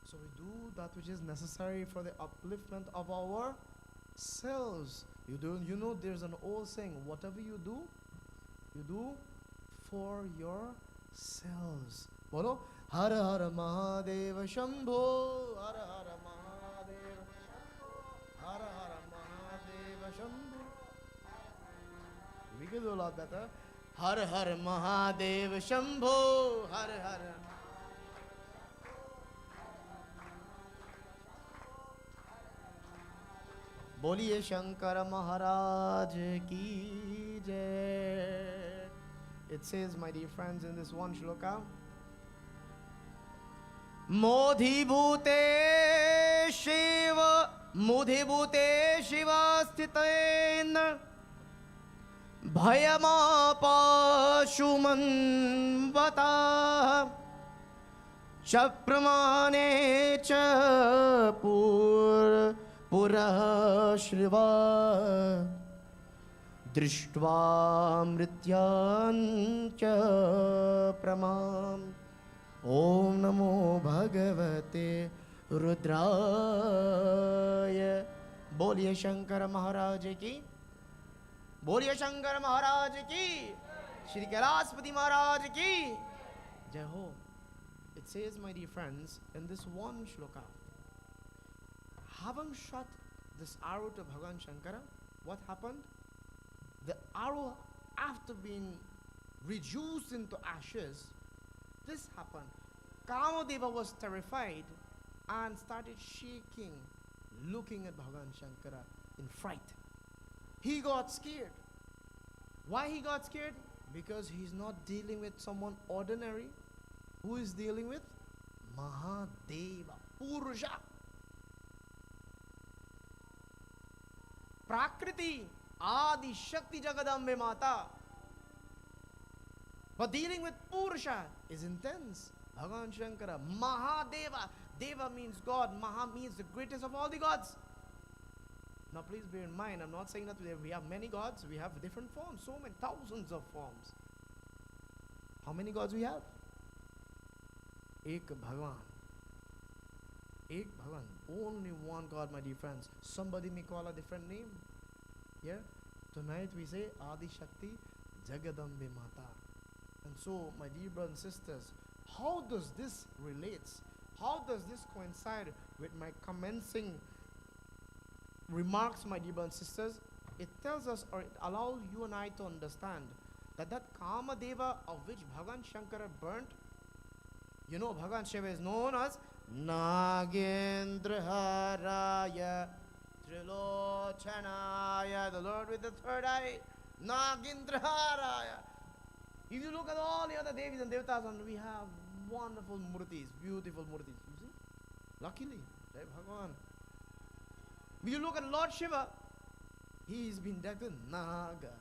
So we do that which is necessary for the upliftment of our selves. You know there's an old saying, whatever you do for yourselves. Bolo, Har Har Mahadeva Shambho, Har Har Mahadeva Shambho, Har Har Mahadeva Shambho. We can do a lot better. Har Har Mahadeva Shambho, Har Har. बोलिए शंकर महाराज की जय. It says, my dear friends, in this one shloka, मोधिभूते Shiv मुधिभूते Shiv स्थितेन भयमापाशुमन्वता च प्रमाणे च पुरः श्रिवा दृष्ट्वा मृत्याञ्च प्रमाम् ओम नमो भगवते रुद्राय। बोलिए शंकर महाराज की, बोलिए शंकर महाराज की, श्री कैलाशपति महाराज की जय हो। It says, my dear friends, in this one shloka, having shot this arrow to Bhagavan Shankara, what happened? The arrow, after being reduced into ashes, this happened. Kamadeva was terrified and started shaking, looking at Bhagavan Shankara in fright. He got scared. Why he got scared? Because he's not dealing with someone ordinary. Who is dealing with? Mahadeva, Pooja. Prakriti, Adi Shakti Jagadambe Mata. But dealing with Purusha is intense. Bhagavan Shankara, Mahadeva. Deva means God, Maha means the greatest of all the gods. Now please bear in mind, I'm not saying that we have many gods, we have different forms, so many thousands of forms. How many gods we have? Ek Bhagavan. Ek Bhagavan. Only one God, my dear friends. Somebody may call a different name. Yeah? Tonight we say Adi Shakti Jagadambe Mata. And so, my dear brothers and sisters, how does this relate? How does this coincide with my commencing remarks, my dear brothers and sisters? It tells us, or it allows you and I to understand that Kamadeva of which Bhagavan Shankara burnt, you know, Bhagavan Shiva is known as Nagendraharaya Trilochanaya, the Lord with the third eye, Nagendraharaya. If you look at all the other Devis and Devatas, and we have wonderful murtis, beautiful murtis. You see? Luckily, Jai Bhagavan. If you look at Lord Shiva, he's been decked with Naga,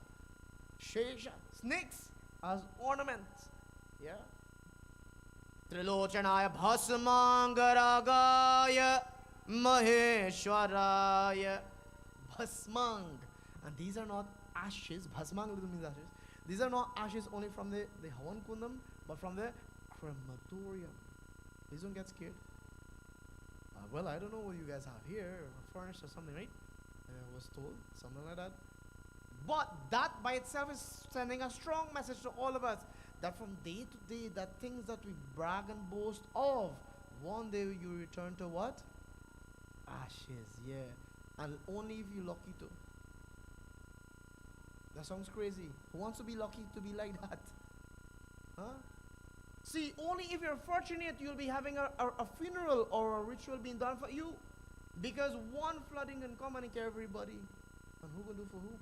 Shesha, snakes as ornaments. Yeah? Trilochanaya Bhasmangaragaya Maheshwaraya Bhasmang. And these are not ashes. Bhasmang literally means ashes. These are not ashes only from the Havan Kundam, but from the crematorium. Please don't get scared. Well, I don't know what you guys have here, furnished or something, right? I was told, something like that. But that by itself is sending a strong message to all of us that from day to day, that things that we brag and boast of, one day you return to what? Ashes, yeah. And only if you're lucky to. That sounds crazy. Who wants to be lucky to be like that? Huh? See, only if you're fortunate, you'll be having a funeral or a ritual being done for you. Because one flooding can come and kill everybody. And who can do for who?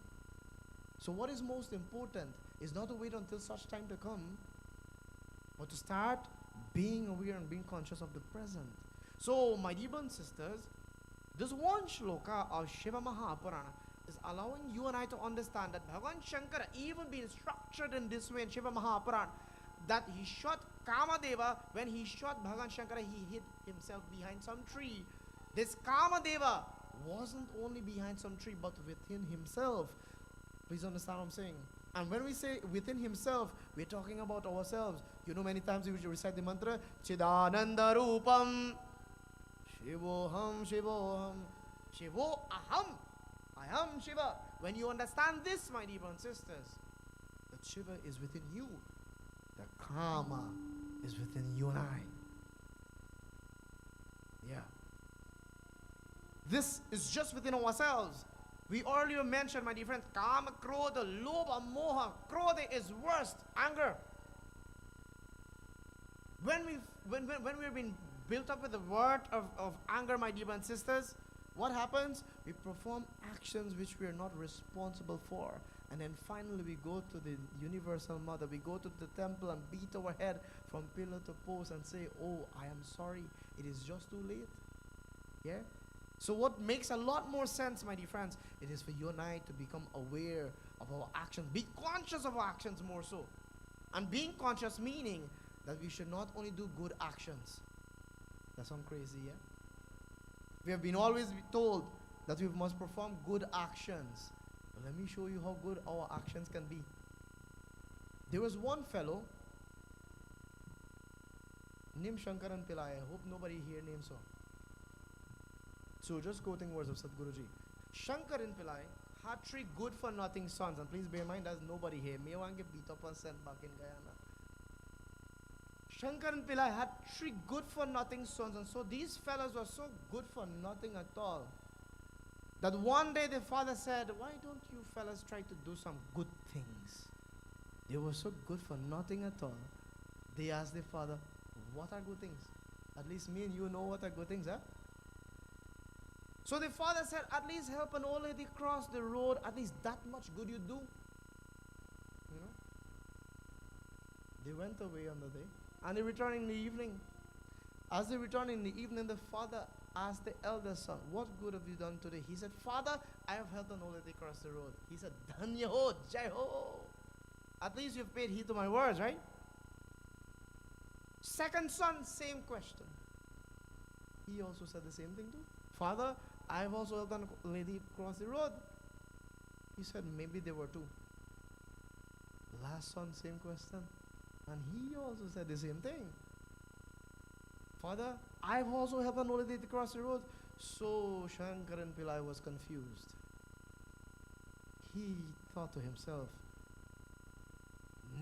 So what is most important is not to wait until such time to come, but to start being aware and being conscious of the present. So, my dear brothers and sisters, this one shloka of Shiva Mahapurana is allowing you and I to understand that Bhagavan Shankara, even being structured in this way in Shiva Mahapurana, that he shot Kamadeva. When he shot Bhagavan Shankara, he hid himself behind some tree. This Kamadeva wasn't only behind some tree, but within himself. Please understand what I'm saying. And when we say within himself, we're talking about ourselves. You know, many times we recite the mantra, Chidananda Rupam, Shivoham, Shivoham, Shivo Aham, I am Shiva. When you understand this, my dear brothers and sisters, that Shiva is within you. The Kama is within you and I. Yeah. This is just within ourselves. We earlier mentioned, my dear friends, Kama, Krodha, Lobha, Moha. Krodha is worst, anger. When we've been built up with the word of anger, my dear brothers and sisters, what happens? We perform actions which we are not responsible for. And then finally we go to the universal mother. We go to the temple and beat our head from pillar to post and say, oh, I am sorry. It is just too late. Yeah? So what makes a lot more sense, my dear friends, it is for you and I to become aware of our actions. Be conscious of our actions more so. And being conscious meaning that we should not only do good actions. That sounds crazy, yeah? We have been always told that we must perform good actions. But let me show you how good our actions can be. There was one fellow named Shankaran Pillai. I hope nobody here names so. So just quoting words of Sadhguruji. Shankaran Pillai had 3 good-for-nothing sons. And please bear in mind, there's nobody here. May one get beat up and sent back in Guyana. Shankaran Pillai had 3 good-for-nothing sons. And so these fellows were so good for nothing at all, that one day the father said, why don't you fellas try to do some good things? They were so good for nothing at all. They asked the father, what are good things? At least me and you know what are good things, huh? So the father said, at least help an old lady cross the road. At least that much good you do. You know? They went away on the day. And they returned in the evening. As they returned in the evening, the father asked the eldest son, what good have you done today? He said, Father, I have helped an old lady cross the road. He said, Dhanya ho, Jai ho. At least you've paid heed to my words, right? Second son, same question. He also said the same thing too. Father, I've also helped a lady cross the road. He said, maybe there were 2. Last son, same question. And he also said the same thing. Father, I've also helped an old lady to cross the road. So Shankaran Pillai was confused. He thought to himself,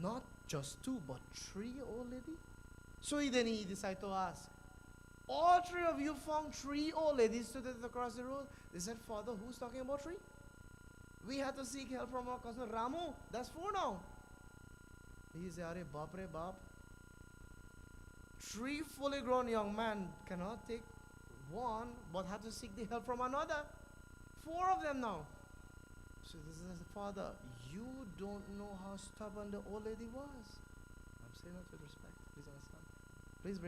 not just 2, but 3 old lady? So he decided to ask, all 3 of you found 3 old ladies stood across the road? They said, Father, who's talking about 3? We had to seek help from our cousin Ramu. That's 4 now. He said, Are Bap re Bap. 3 fully grown young men cannot take one, but have to seek the help from another. 4 of them now. So this is the father. You don't know how stubborn the old lady was. I'm saying that with respect. Please understand. Please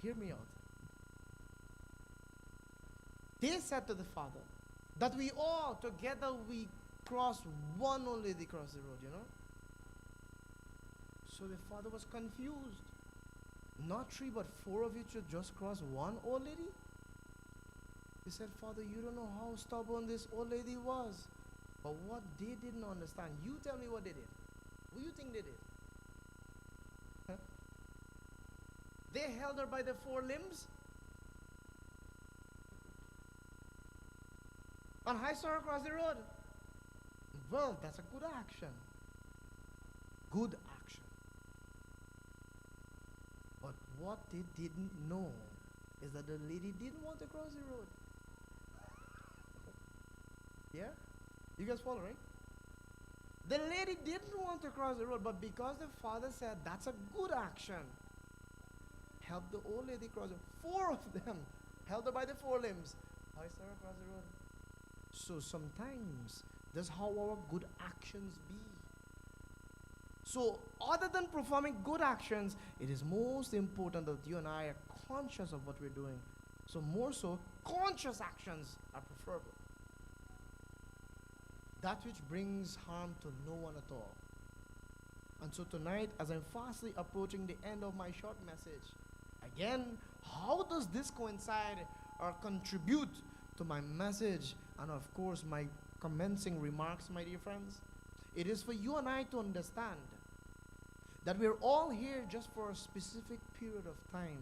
hear me out. They said to the father that we all together we cross one old lady across the road, you know. So the father was confused. Not 3 but 4 of you should just cross one old lady? He said, Father, you don't know how stubborn this old lady was. But what they didn't understand, you tell me what they did. What do you think they did? Huh? They held her by the 4 limbs and hoisted her across the road. Well, that's a good action. Good action. But what they didn't know is that the lady didn't want to cross the road. Yeah? You guys follow, right? The lady didn't want to cross the road, but because the father said that's a good action, help the old lady cross the road. 4 of them held her by the 4 limbs, hoisted her across the road. So sometimes that's how our good actions be. So other than performing good actions, it is most important that you and I are conscious of what we're doing. So more so, conscious actions are preferable. That which brings harm to no one at all. And so tonight, as I'm fastly approaching the end of my short message, again, how does this coincide or contribute to my message and of course my commencing remarks, my dear friends? It is for you and I to understand that we're all here just for a specific period of time.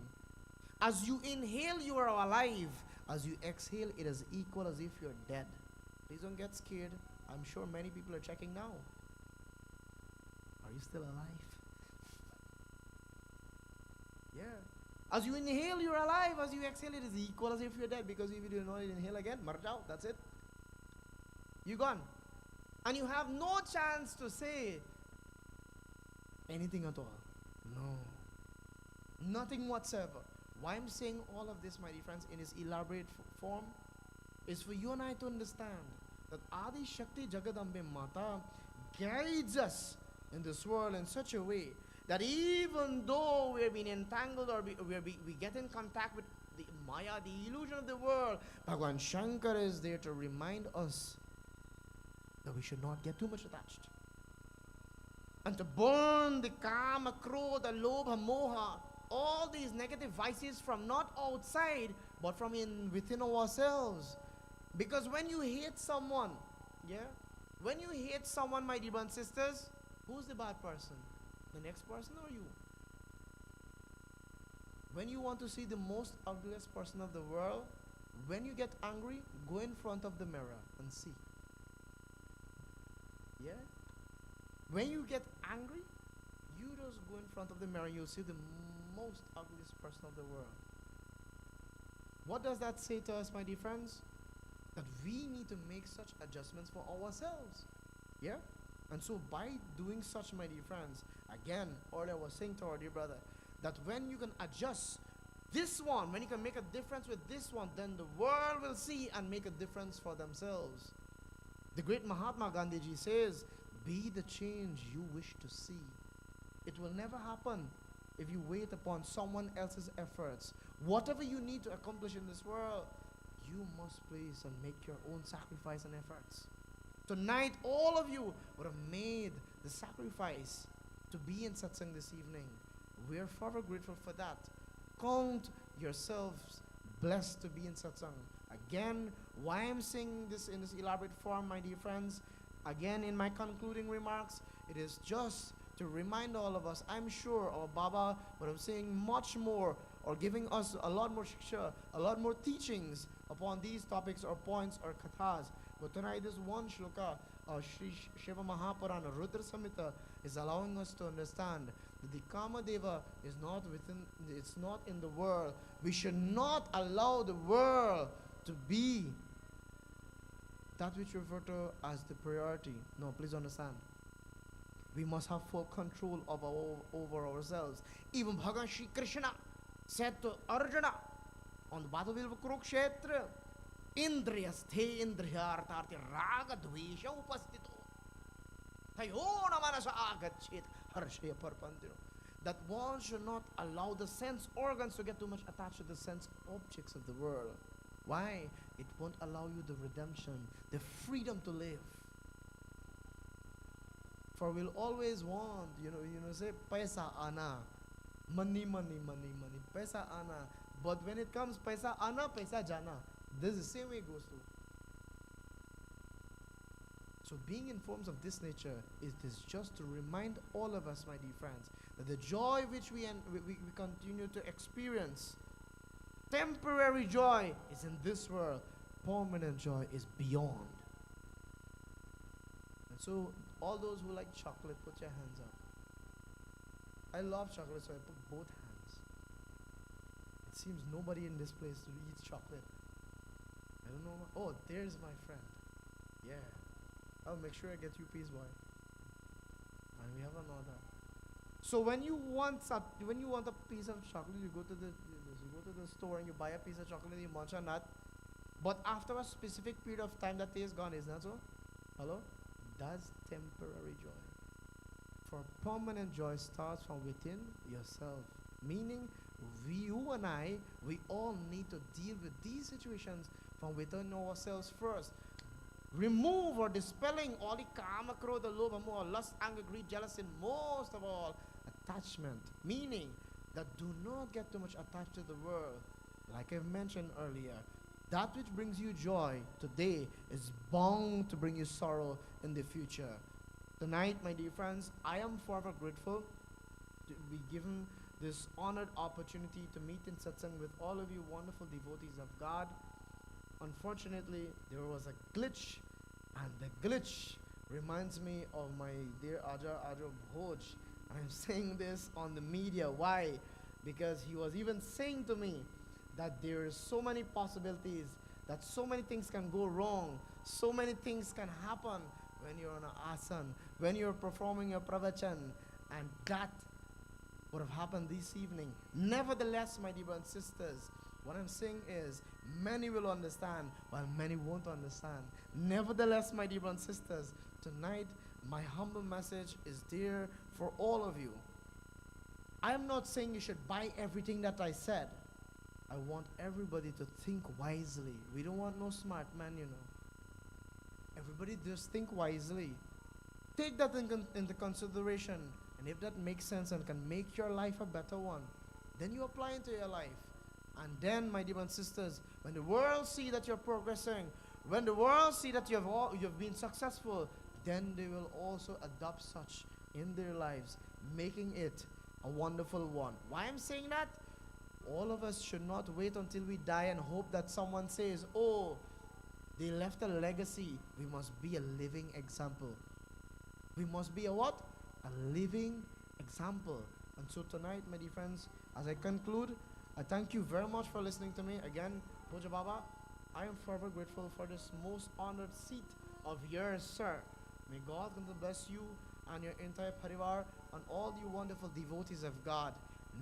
As you inhale, you are alive. As you exhale, it is equal as if you're dead. Please don't get scared. I'm sure many people are checking now. Are you still alive? Yeah. As you inhale, you're alive. As you exhale, it is equal as if you're dead. Because if you do not inhale again, mar jao, that's it. You're gone. And you have no chance to say anything at all. No. Nothing whatsoever. Why I'm saying all of this, my dear friends, in its elaborate form, is for you and I to understand that Adi Shakti Jagadambe Mata guides us in this world in such a way that even though we're being entangled or we get in contact with the Maya, the illusion of the world, Bhagwan Shankar is there to remind us that we should not get too much attached. And to burn the kama, krodha, lobha, moha, all these negative vices from not outside but from within ourselves. Because when you hate someone, when you hate someone, my dear brothers and sisters, who's the bad person? The next person or you? When you want to see the most ugliest person of the world, when you get angry, go in front of the mirror and see. Yeah? When you get angry, you just go in front of the mirror, you'll see the most ugliest person of the world. What does that say to us, my dear friends? That we need to make such adjustments for ourselves. Yeah? And so by doing such, my dear friends, again, earlier I was saying to our dear brother, that when you can adjust this one, when you can make a difference with this one, then the world will see and make a difference for themselves. The great Mahatma Gandhiji says, be the change you wish to see. It will never happen if you wait upon someone else's efforts. Whatever you need to accomplish in this world, you must place and make your own sacrifice and efforts. Tonight, all of you would have made the sacrifice to be in satsang this evening. We are forever grateful for that. Count yourselves blessed to be in satsang. Again, why I'm saying this in this elaborate form, my dear friends, again in my concluding remarks, it is just to remind all of us. I'm sure our Baba would have saying much more or giving us a lot more shiksha, a lot more teachings upon these topics or points or kathas. But tonight this one shloka, Sri Shiva Mahapurana, Rudra Samhita, is allowing us to understand that the Kama Deva is not within, it's not in the world. We should not allow the world to be that which we refer to as the priority. No, please understand. We must have full control of over ourselves. Even Bhagavan Shri Krishna said to Arjuna on the battlefield of Kurukshetra, Indriyasthe Indriyartarti Raga Dvesha Upastito Tayona Manasa Agachet Harshaya Parpantino. That one should not allow the sense organs to get too much attached to the sense objects of the world. Why? It won't allow you the redemption, the freedom to live. For we'll always want, say, paisa ana, money, paisa ana. But when it comes paisa ana, paisa jana, this is the same way it goes to. So being in forms of this nature is just to remind all of us, my dear friends, that the joy which we continue to experience, temporary joy is in this world, permanent joy is beyond. And so all those who like chocolate, put your hands up. I love chocolate, so I put both hands. It seems nobody in this place eats chocolate. I don't know. Oh, there's my friend. Yeah. I'll make sure I get you peace, boy. And we have another. So when you want a piece of chocolate, you go to the store and you buy a piece of chocolate and you munch on that. But after a specific period of time, that taste gone, isn't that so? Hello? That's temporary joy. For permanent joy starts from within yourself. Meaning, you and I, we all need to deal with these situations from within ourselves first. Remove or dispelling all the kama, krodha, lobha, moha, lust, anger, greed, jealousy, and most of all, attachment. Meaning that do not get too much attached to the world. Like I've mentioned earlier, that which brings you joy today is bound to bring you sorrow in the future. Tonight, my dear friends, I am forever grateful to be given this honored opportunity to meet in satsang with all of you wonderful devotees of God. Unfortunately, there was a glitch, and the glitch reminds me of my dear Aja Bhoj. I'm saying this on the media. Why? Because he was even saying to me that there are so many possibilities, that so many things can go wrong, so many things can happen when you're on an asan, when you're performing your pravachan, and that would have happened this evening. Nevertheless, my dear brothers and sisters, What I'm saying is, many will understand while many won't understand. Nevertheless, my dear brothers and sisters, tonight my humble message is dear for all of you. I am not saying you should buy everything that I said. I want everybody to think wisely. We don't want no smart man, you know. Everybody just think wisely. Take that into consideration. And if that makes sense and can make your life a better one, then you apply into your life. And then, my dear brothers and sisters, when the world see that you're progressing, when the world see that you've been successful, then they will also adopt such in their lives, making it a wonderful one. Why I'm saying that? All of us should not wait until we die and hope that someone says, oh, they left a legacy. We must be a living example. We must be a what? A living example. And so tonight, my dear friends, as I conclude, I thank you very much for listening to me. Again, Pooja Baba, I am forever grateful for this most honored seat of yours, sir. May God continue to bless you and your entire parivar and all you wonderful devotees of God.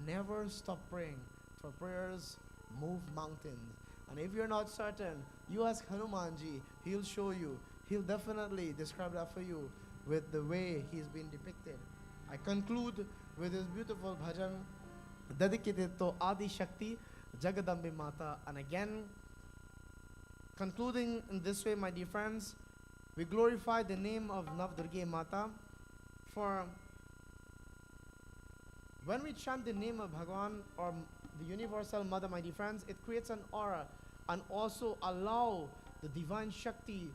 Never stop praying, for prayers move mountains. And if you're not certain, you ask Hanumanji, he'll show you. He'll definitely describe that for you with the way he's been depicted. I conclude with this beautiful bhajan dedicated to Adi Shakti, Jagadambe Mata. And again, concluding in this way, my dear friends, we glorify the name of Navdurga Mata, for when we chant the name of Bhagwan or the Universal Mother, my dear friends, it creates an aura and also allow the divine Shakti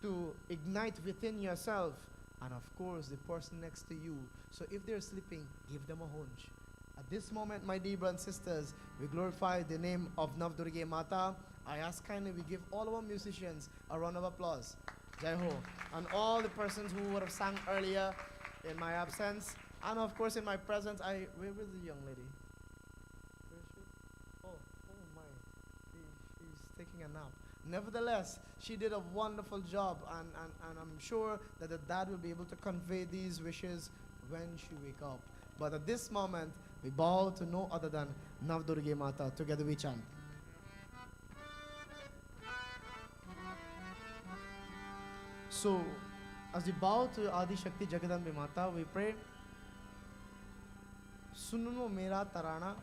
to ignite within yourself and of course the person next to you. So if they're sleeping, give them a hunch. At this moment, my dear brothers and sisters, we glorify the name of Navdurga Mata. I ask kindly we give all our musicians a round of applause. Jai Ho. And all the persons who would have sang earlier in my absence. And of course in my presence, where is the young lady? Where is she? Oh my. She's taking a nap. Nevertheless, she did a wonderful job, and I'm sure that the dad will be able to convey these wishes when she wake up. But at this moment, we bow to no other than Navdurga Mata. Together we chant. So, as we bow to Adi Shakti Jagadambe Mata, we pray, Sununo Mera Tarana,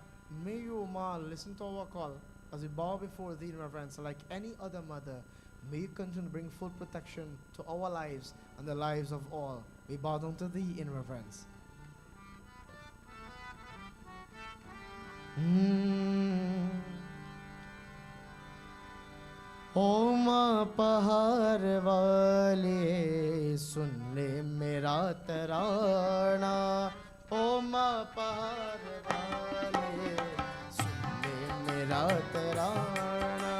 may you, Ma, listen to our call. As we bow before thee in reverence, like any other mother, may you continue to bring full protection to our lives and the lives of all. We bow down to thee in reverence. ओ माँ पहाड़ वाले सुन ले मेरा तराना ओ माँ पहाड़ वाले सुन ले मेरा तराना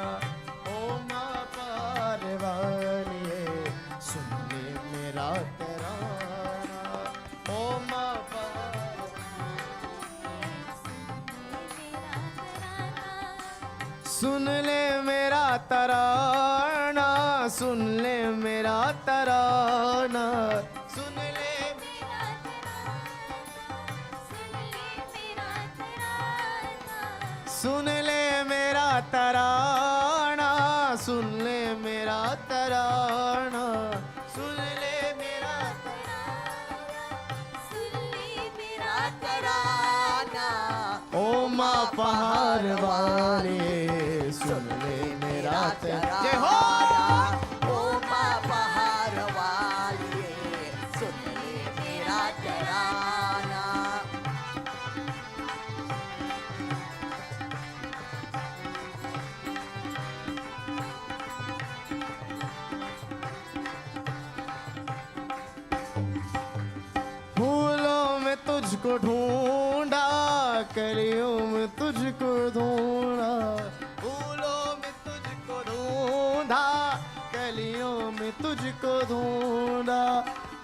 ओ माँ पहाड़ वाले सुन ले मेरा तराना ओ माँ सुन ले मेरा तराना सुन ले मेरा तराना सुन ले मेरा सुन ले मेरा तराना सुन ले मेरा तराना सुन ले मेरा तराना ओ माँ पहाड़ वाले सुन ले मेरा तराना जय हो ओ माँ पहाड़ वाले सुन ले मेरा तराना फूलों में तुझको ढूंढा कलियों में तुझको ढूंढा फूलों में तुझको ढूंढा कलियों में तुझको ढूंढा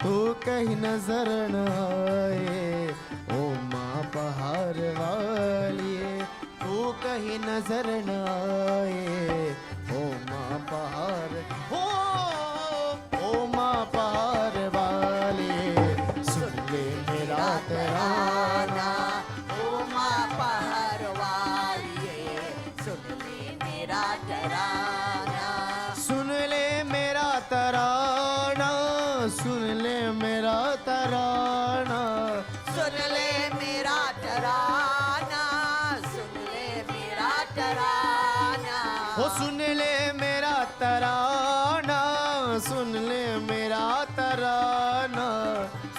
तू कहीं नजर न आए ओ माँ पहाड़ वाली तू कहीं नजर न आए ओ माँ पहाड़ ओ माँ पहाड़ वाली सुन ले मेरा तराना ओ माँ पहाड़ वाली सुन मेरा तराना सुन ले मेरा तराना सुन ले मेरा तराना सुन ले मेरा तराना सुन ले मेरा तराना ओ सुन ले मेरा तराना सुन ले मेरा तराना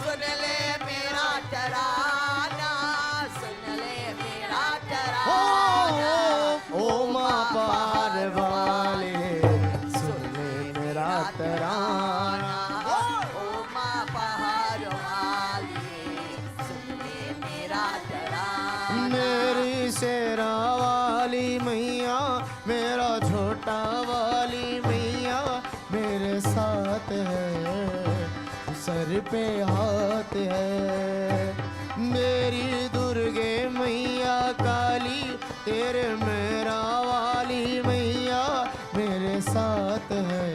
सुन ले मेरा तराना सुन ले मेरा तराना ओ माँ पार वाले सुन ले मेरा तराना ओ माँ पहाड़ वाली सुन ले मेरा तराना मेरी शेरा वाली मैया मेरा छोटा वाली मैया मेरे साथ है सर पे हाथ है मेरी दुर्गे मैया काली तेरे मेरा वाली मैया मेरे साथ है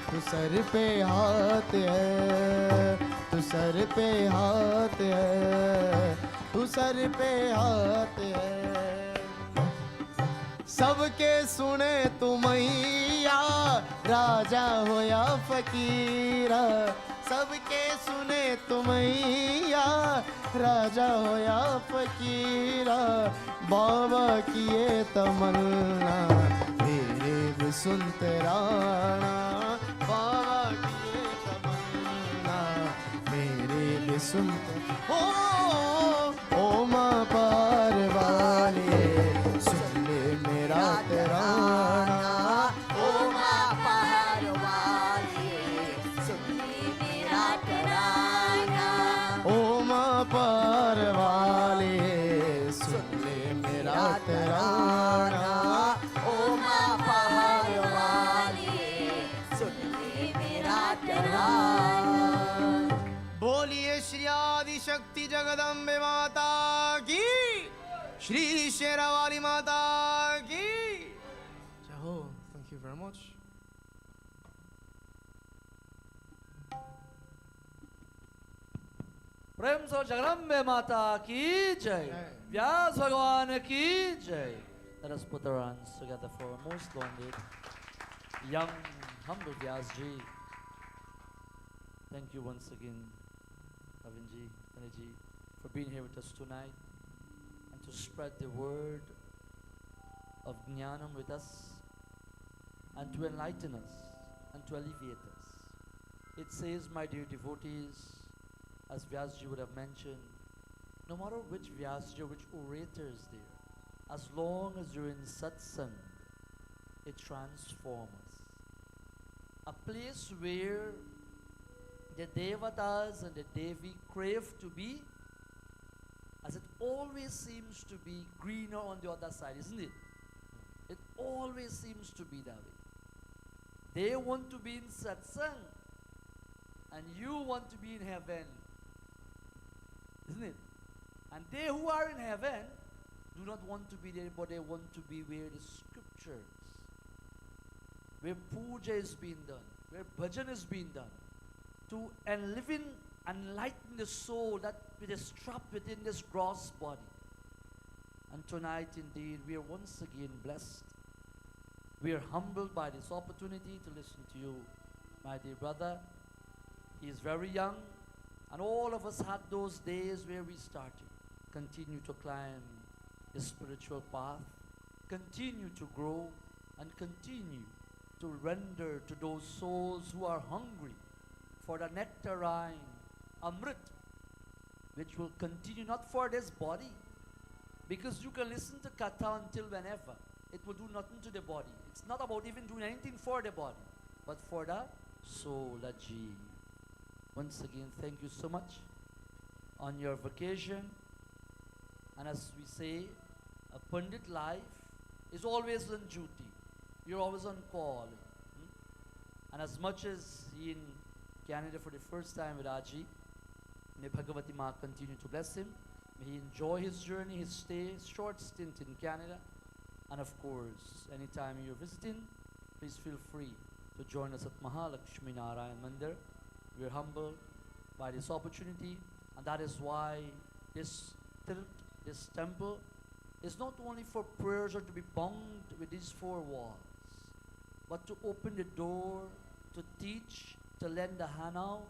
तू सर पे हाथ है तू सर पे हाथ है तू सर पे हाथ है सबके सुने तू मैया राजा हो या फकीरा सबके सुने तू मैया राजा हो या फकीरा बाबा किए तमन्ना मेरे भी सुनते राणा बाबा किए तमन्ना मेरे भी सुनते ओ माँ पार वाले सुन ले मेरा तराना ओ माँ पहाड़ वाली सुन ले मेरा तराना ओ माँ पार वाले सुन ले मेरा तराना ओ माँ पहाड़ वाली सुन ले मेरा तराना बोलिए श्री आदि शक्ति जगदम्बे माता की श्री शेरावाली माता की जय हो थैंक यू वेरी मच प्रेम से जगदम्बे माता की जय व्यास भगवान की जय Let us put our hands together for our most learned young humble Vyas ji. Thank you once again Ravin ji, Pandit ji, for being here with us tonight and to spread the word of Jnanam with us and to enlighten us and to alleviate us. It says, my dear devotees, as Vyasji would have mentioned, no matter which Vyasji or which orator is there, as long as you're in satsang, it transforms us. A place where the Devatas and the Devi crave to be, as it always seems to be greener on the other side, isn't it? It always seems to be that way. They want to be in satsang, and you want to be in heaven. Isn't it? And they who are in heaven do not want to be there, but they want to be where the scriptures, where puja is being done, where bhajan is being done, to enlighten the soul that it is trapped within this gross body. And tonight, indeed, we are once again blessed. We are humbled by this opportunity to listen to you, my dear brother. He is very young, and all of us had those days where we started. Continue to climb the spiritual path, continue to grow, and continue to render to those souls who are hungry for the nectarine, amrit, which will continue not for this body, because you can listen to katha until whenever. It will do nothing to the body. It's not about even doing anything for the body, but for the soul, the jeev. Once again, thank you so much on your vacation. And as we say, a Pandit life is always on duty. You're always on call. And as much as he in Canada for the first time with Aji, may Bhagavati Ma continue to bless him. May he enjoy his journey, his stay, his short stint in Canada. And of course, anytime you're visiting, please feel free to join us at Mahalakshmi Narayan Mandir. We're humbled by this opportunity, and that is why this temple is not only for prayers or to be bound with these four walls, but to open the door, to teach, to lend a hand out,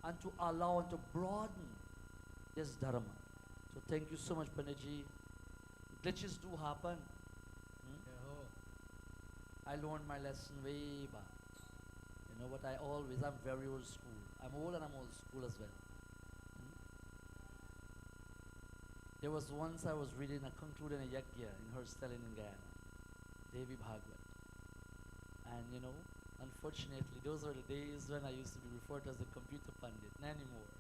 and to allow and to broaden this dharma. So thank you so much, Panditji. Glitches do happen. I learned my lesson way back. You know what? I'm very old school. I'm old and I'm old school as well. There was once I was reading a concluding a yagya in her stelling in Guyana, Devi Bhagwat. And you know, unfortunately, those are the days when I used to be referred to as the computer Pandit, not anymore.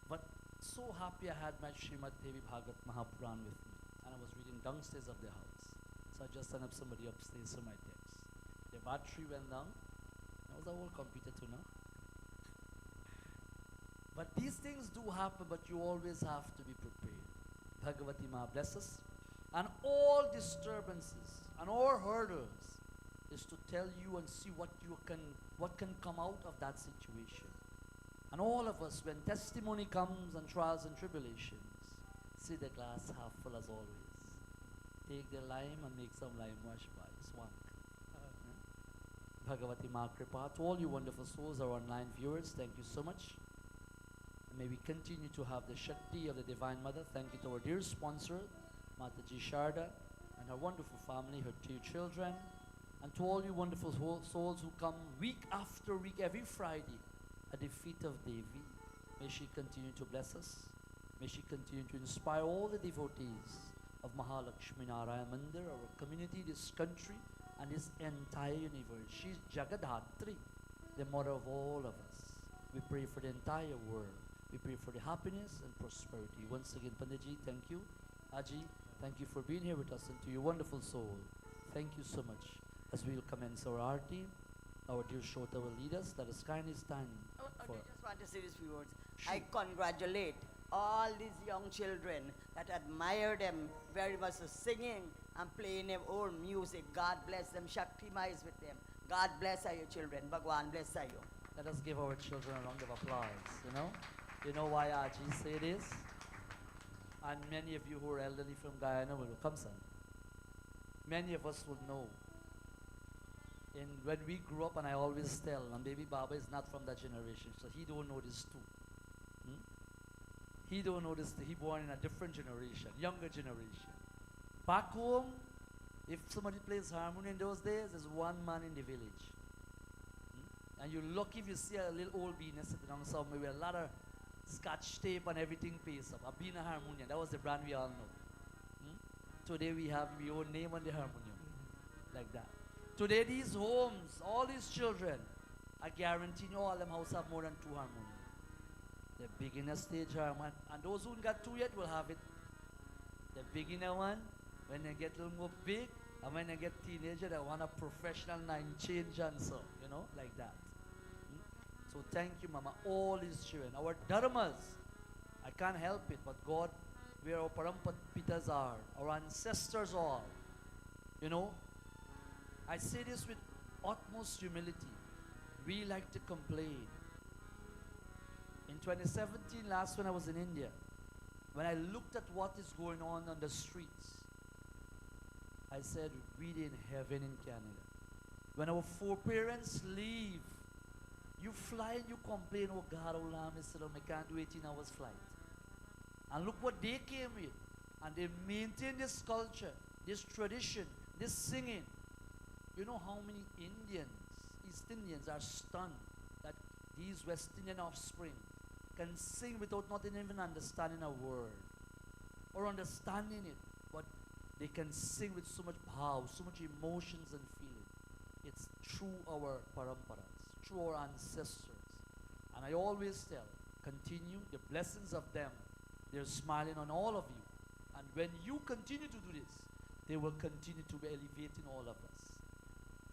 But so happy I had my Srimad Devi Bhagwat Mahapuran with me. And I was reading downstairs of the house. So I just sent up somebody upstairs for my text. The battery went down. That was a whole computer too now. But these things do happen, but you always have to be prepared. Bhagavati Ma bless us. And all disturbances and all hurdles is to tell you and see what can come out of that situation. And all of us, when testimony comes and trials and tribulations, see the glass half full as always. Take the lime and make some lime wash by swank. Bhagavati Ma Kripa. To all you wonderful souls, our online viewers, thank you so much. And may we continue to have the Shakti of the Divine Mother. Thank you to our dear sponsor, Mataji Sharda, and her wonderful family, her two children. And to all you wonderful souls who come week after week, every Friday, at the feet of Devi. May she continue to bless us. May she continue to inspire all the devotees of Mahalakshmi Narayana Mandir, our community, this country, and this entire universe. She's Jagadhatri, the mother of all of us. We pray for the entire world. We pray for the happiness and prosperity. Once again, Panditji, thank you. Aji, thank you for being here with us, and to your wonderful soul, thank you so much. As we will commence our arti, our dear Shota will lead us. Let us kindly stand I for... just want to say these few words. Sure. I congratulate all these young children that admire them very much for singing and playing their own music. God bless them. Shakti Ma is with them. God bless you children. Bhagwan bless you. Let us give our children a round of applause, you know? You know why Aji say this? And many of you who are elderly from Guyana will come, son. Many of us will know. When we grew up, and I always tell, and baby Baba is not from that generation, so he don't know this too. He don't know this, he born in a different generation, younger generation. Back home, if somebody plays harmony in those days, there's one man in the village. And you're lucky if you see a little old bean sitting down somewhere with a lot of scotch tape and everything pastes up. A bean and harmonium, that was the brand we all know. Today we have your own name on the harmonium, like that. Today these homes, all these children, I guarantee you all of them houses have more than 2 harmonium. The beginner stage harmonium, and those who got 2 yet will have it. The beginner one, when they get a little more big, and when they get teenager, they want a professional 9-chain dancer, you know, like that. So thank you, Mama, all these children. Our dharmas, I can't help it, but God, where our Parampapitas are, our ancestors are, you know, I say this with utmost humility. We like to complain. In 2017, last when I was in India, when I looked at what is going on the streets, I said, we in heaven in Canada. When our foreparents leave, you fly and you complain, oh God, oh Lam, I can't do 18 hours flight. And look what they came with. And they maintain this culture, this tradition, this singing. You know how many Indians, East Indians are stunned that these West Indian offspring can sing without not even understanding a word or understanding it, but they can sing with so much bhav, so much emotions and feeling. It's through our paramparas, through our ancestors. And I always tell, continue the blessings of them. They're smiling on all of you. And when you continue to do this, they will continue to be elevating all of us.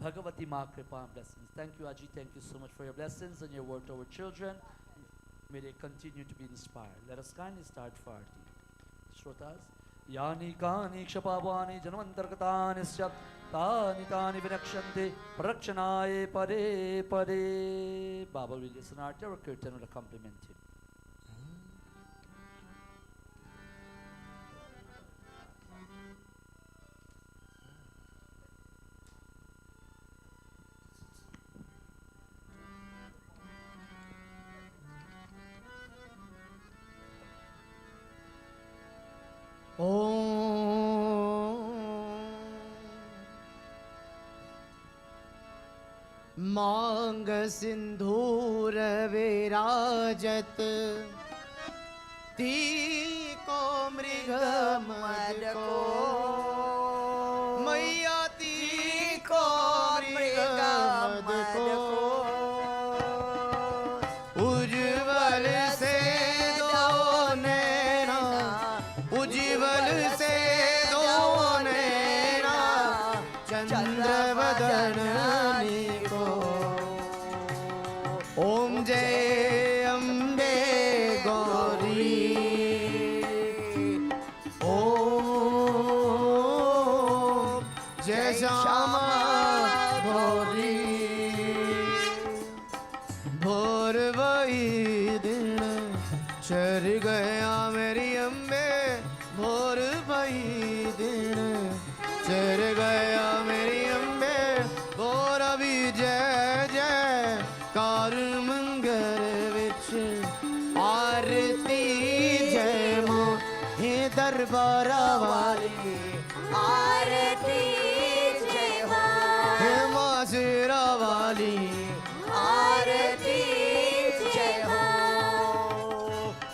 Bhagavati Ma Kripa and blessings. Thank you, Aji. Thank you so much for your blessings and your word to our children. May they continue to be inspired. Let us kindly start for Aarti. Shrotas. Yani kani kshapavani janmantarkatani syat tani tani vinakshante prakshanaye pare pare. Baba will listen Aarti. Our Kirtan will compliment him. मांग सिंधूर विराजत तीको मृग मद को मैया तीको मृग मद को उज्जवल से दो नैना उज्जवल से दो नैना चंद्र वदन को ओम जय अम्बे गौरी ओम जय श्यामा गौरी भोर वही दिन चर गया मेरी अम्बे भोर वही दिन चर गया मेरी अम्बे भोर अभी जय जय कार मंगल विच आरती जय मां हे दरबारा वाली आरती जय मां हे मां शेरा वाली आरती जय मां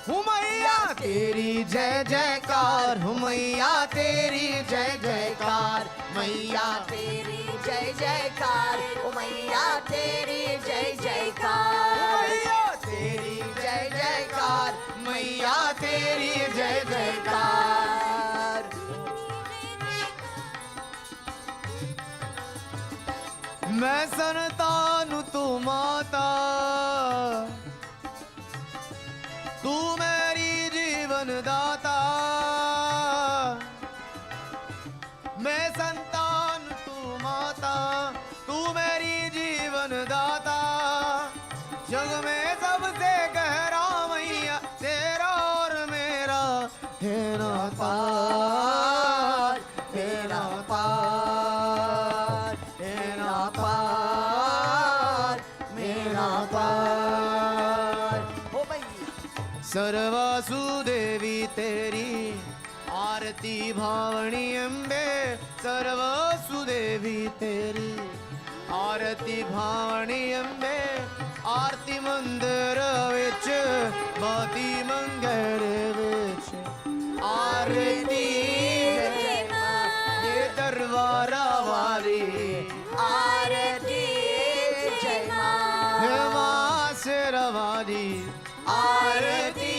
हुमैया तेरी जय जयकार हुमैया तेरी जय जयकार मैया तेरी जय जयकार ओ मैया तेरी जय जयकार मैया तेरी जय जयकार मैया तेरी जय जयकार मैं संतान तू माता तू मेरी जीवन दाता मैं संतान तू माता तू मेरी जीवन दाता जग में सबसे गहरा मैया तेरा और मेरा है नाता है नाता है नाता मेरा पार ओ भैया सर्वसुदेवी तेरी आरती भावनी अम्बे सर्वसुदेवी तेरी आरती भावनी अम्बे आरती मंदिर विच बाती मंगल विच आरती जय मां ये दरबारा वाली आरती जय मां हे मां शेरा वाली आरती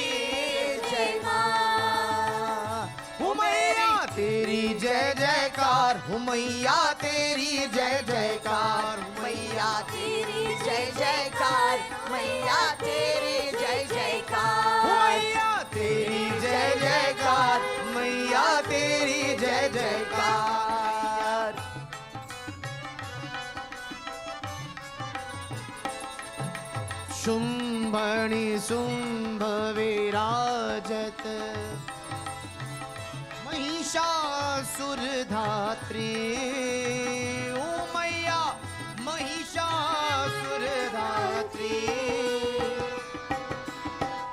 जय मां हुमैया तेरी जय जयकार हुमैया तेरी जय जयकार मैया तेरी जय जयकार मैया तेरी जय जयकार हुमैया तेरी जय जयकार मैया तेरी जय जयकार शुंभणि शुंभ विराजत महिषासुर धात्री ओ मैया महिषासुर धात्री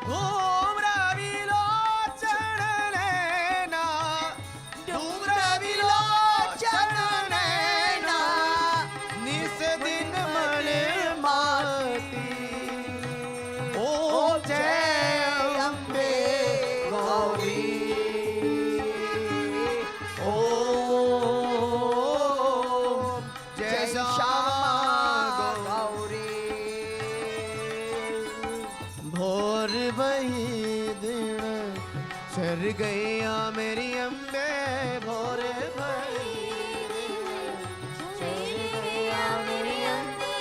धूम्र विलोचन नैना धूम्र विलोचन नैना निस दिन मन माती ओ जय अम्बे गौरी ओम जय श्यामा गौरी भोर वही दिन चर गया मेरी अम्बे भोर वही दिन चर गया मेरी अम्बे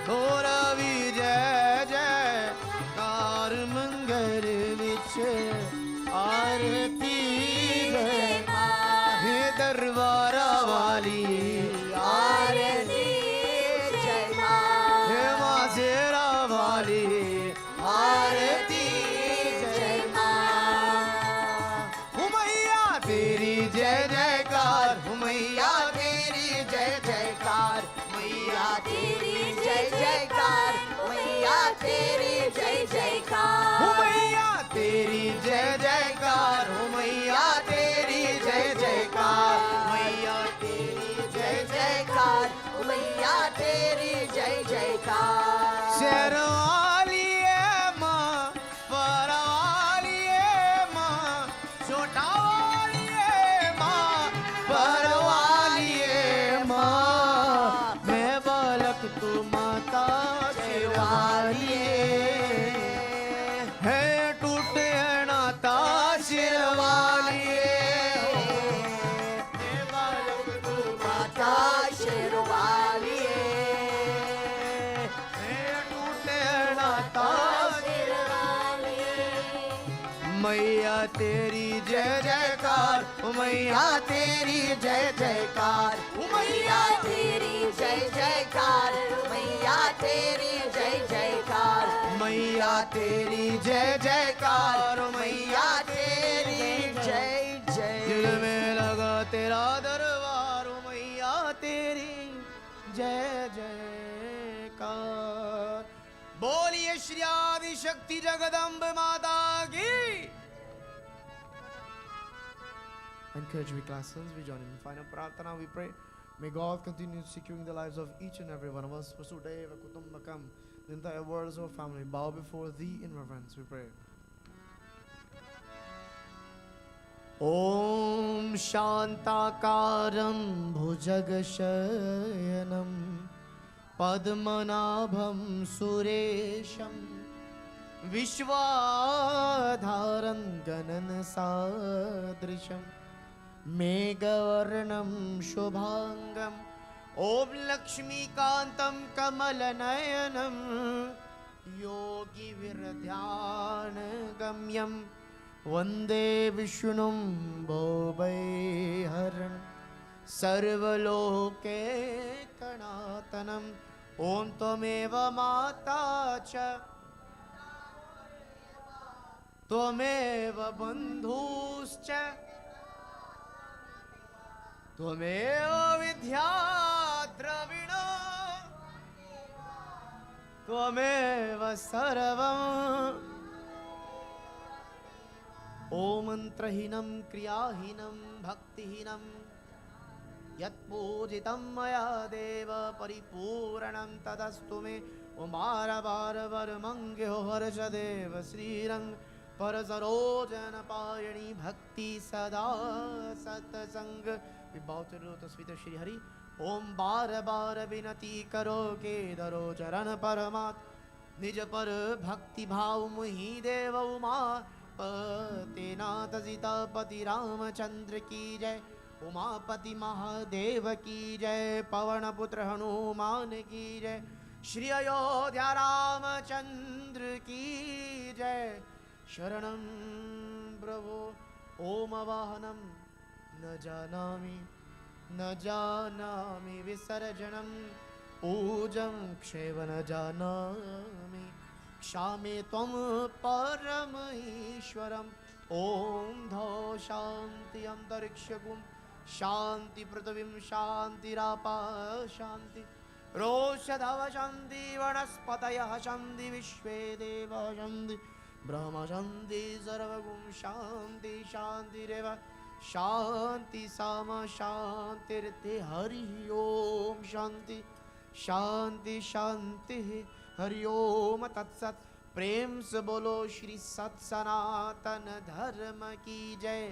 भोर अभी जय जय कार मंगल विच आरती जय हे दरबारा वाली आरती जय मां हे मां शेरा वाली आरती जय मां हुमैया तेरी जय जयकार हुमैया तेरी जय जयकार मैया तेरी जय जयकार मैया तेरी जय जयकार हुमैया तेरी जय जयकार हुमैया तेरी जय जयकार मैया तेरी जय मैया तेरी जय जयकार, ओ मैया तेरी जय जयकार, मैया तेरी जय जयकार, मैया तेरी जय जयकार, मैया तेरी जय जयकार, ओ मैया तेरी जय दिल जय। में लगा तेरा दरबार, ओ मैया तेरी जय जयकार। बोलिए श्री आदि शक्ति जगदम्ब माता की। Encourage we classes, we join in final prarthana, we pray. May God continue securing the lives of each and every one of us. Vasudeva Kutumbakam, the entire world is our family. Bow before thee in reverence, we pray. Om Shantakaram Bhujagashyanam Padmanabham Suresham Vishwadharan Ganan Sadrisham Meghavarnam Shubhangam Om Lakshmikantam Kamalanayanam Yogi Viradhyana Gamyam Vande Vishnum Bhobaiharan Sarvaloke Kanatanam Om Tvameva Mata Cha Tvameva Bandhuscha Tvameva Vidya Dravina Tvameva Sarvam Om Mantrahinam Kriyahinam Bhaktihinam Yat Pujitam Maya Deva Paripuranam Tadastu Me Om Bhara Mangyo Harsha Deva Srirang Parasarojana Payani Bhakti Sada Satsang. We bow to the lotus feet of Shri Hari. Om Bhara Vinati Karo Ke Daro Charan Paramat Nij Par Bhakti Bhav Muhi Deva Uma Patinath Sitapati Ramachandra Ki Jai Umapati Mahadev की जय पवन पुत्र हनुमान की जय श्री अयोध्या रामचंद्र की जय शरणं प्रभो ओम वाहनम न जानामि विसर्जनम पूजं क्षेव न जानामि क्षामे त्वं परम ईश्वरम् ओम धौ शांति अंतरिक्षगुम शांति पृथ्वीं शांतिरापा शांति रोषधव शांति वनस्पतयः शांति विश्वे देवाः शांति ब्रह्म शांति सर्वगुण शांति शांतिरेव शांति साम शांतिर्ते हरि ओम शांति शांति शांति हरि ओम तत्सत् प्रेम से बोलो श्री सत सनातन धर्म की जय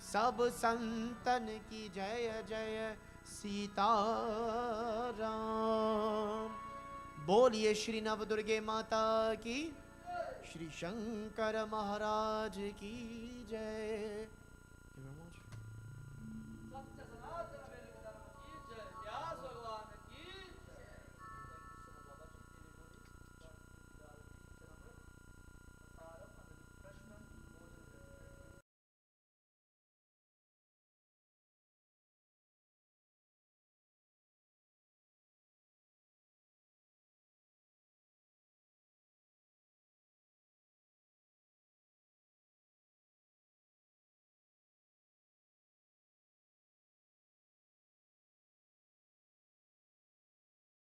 सब संतन की जय जय सीताराम। बोलिए श्री नवदुर्गे माता की श्री शंकर महाराज की जय।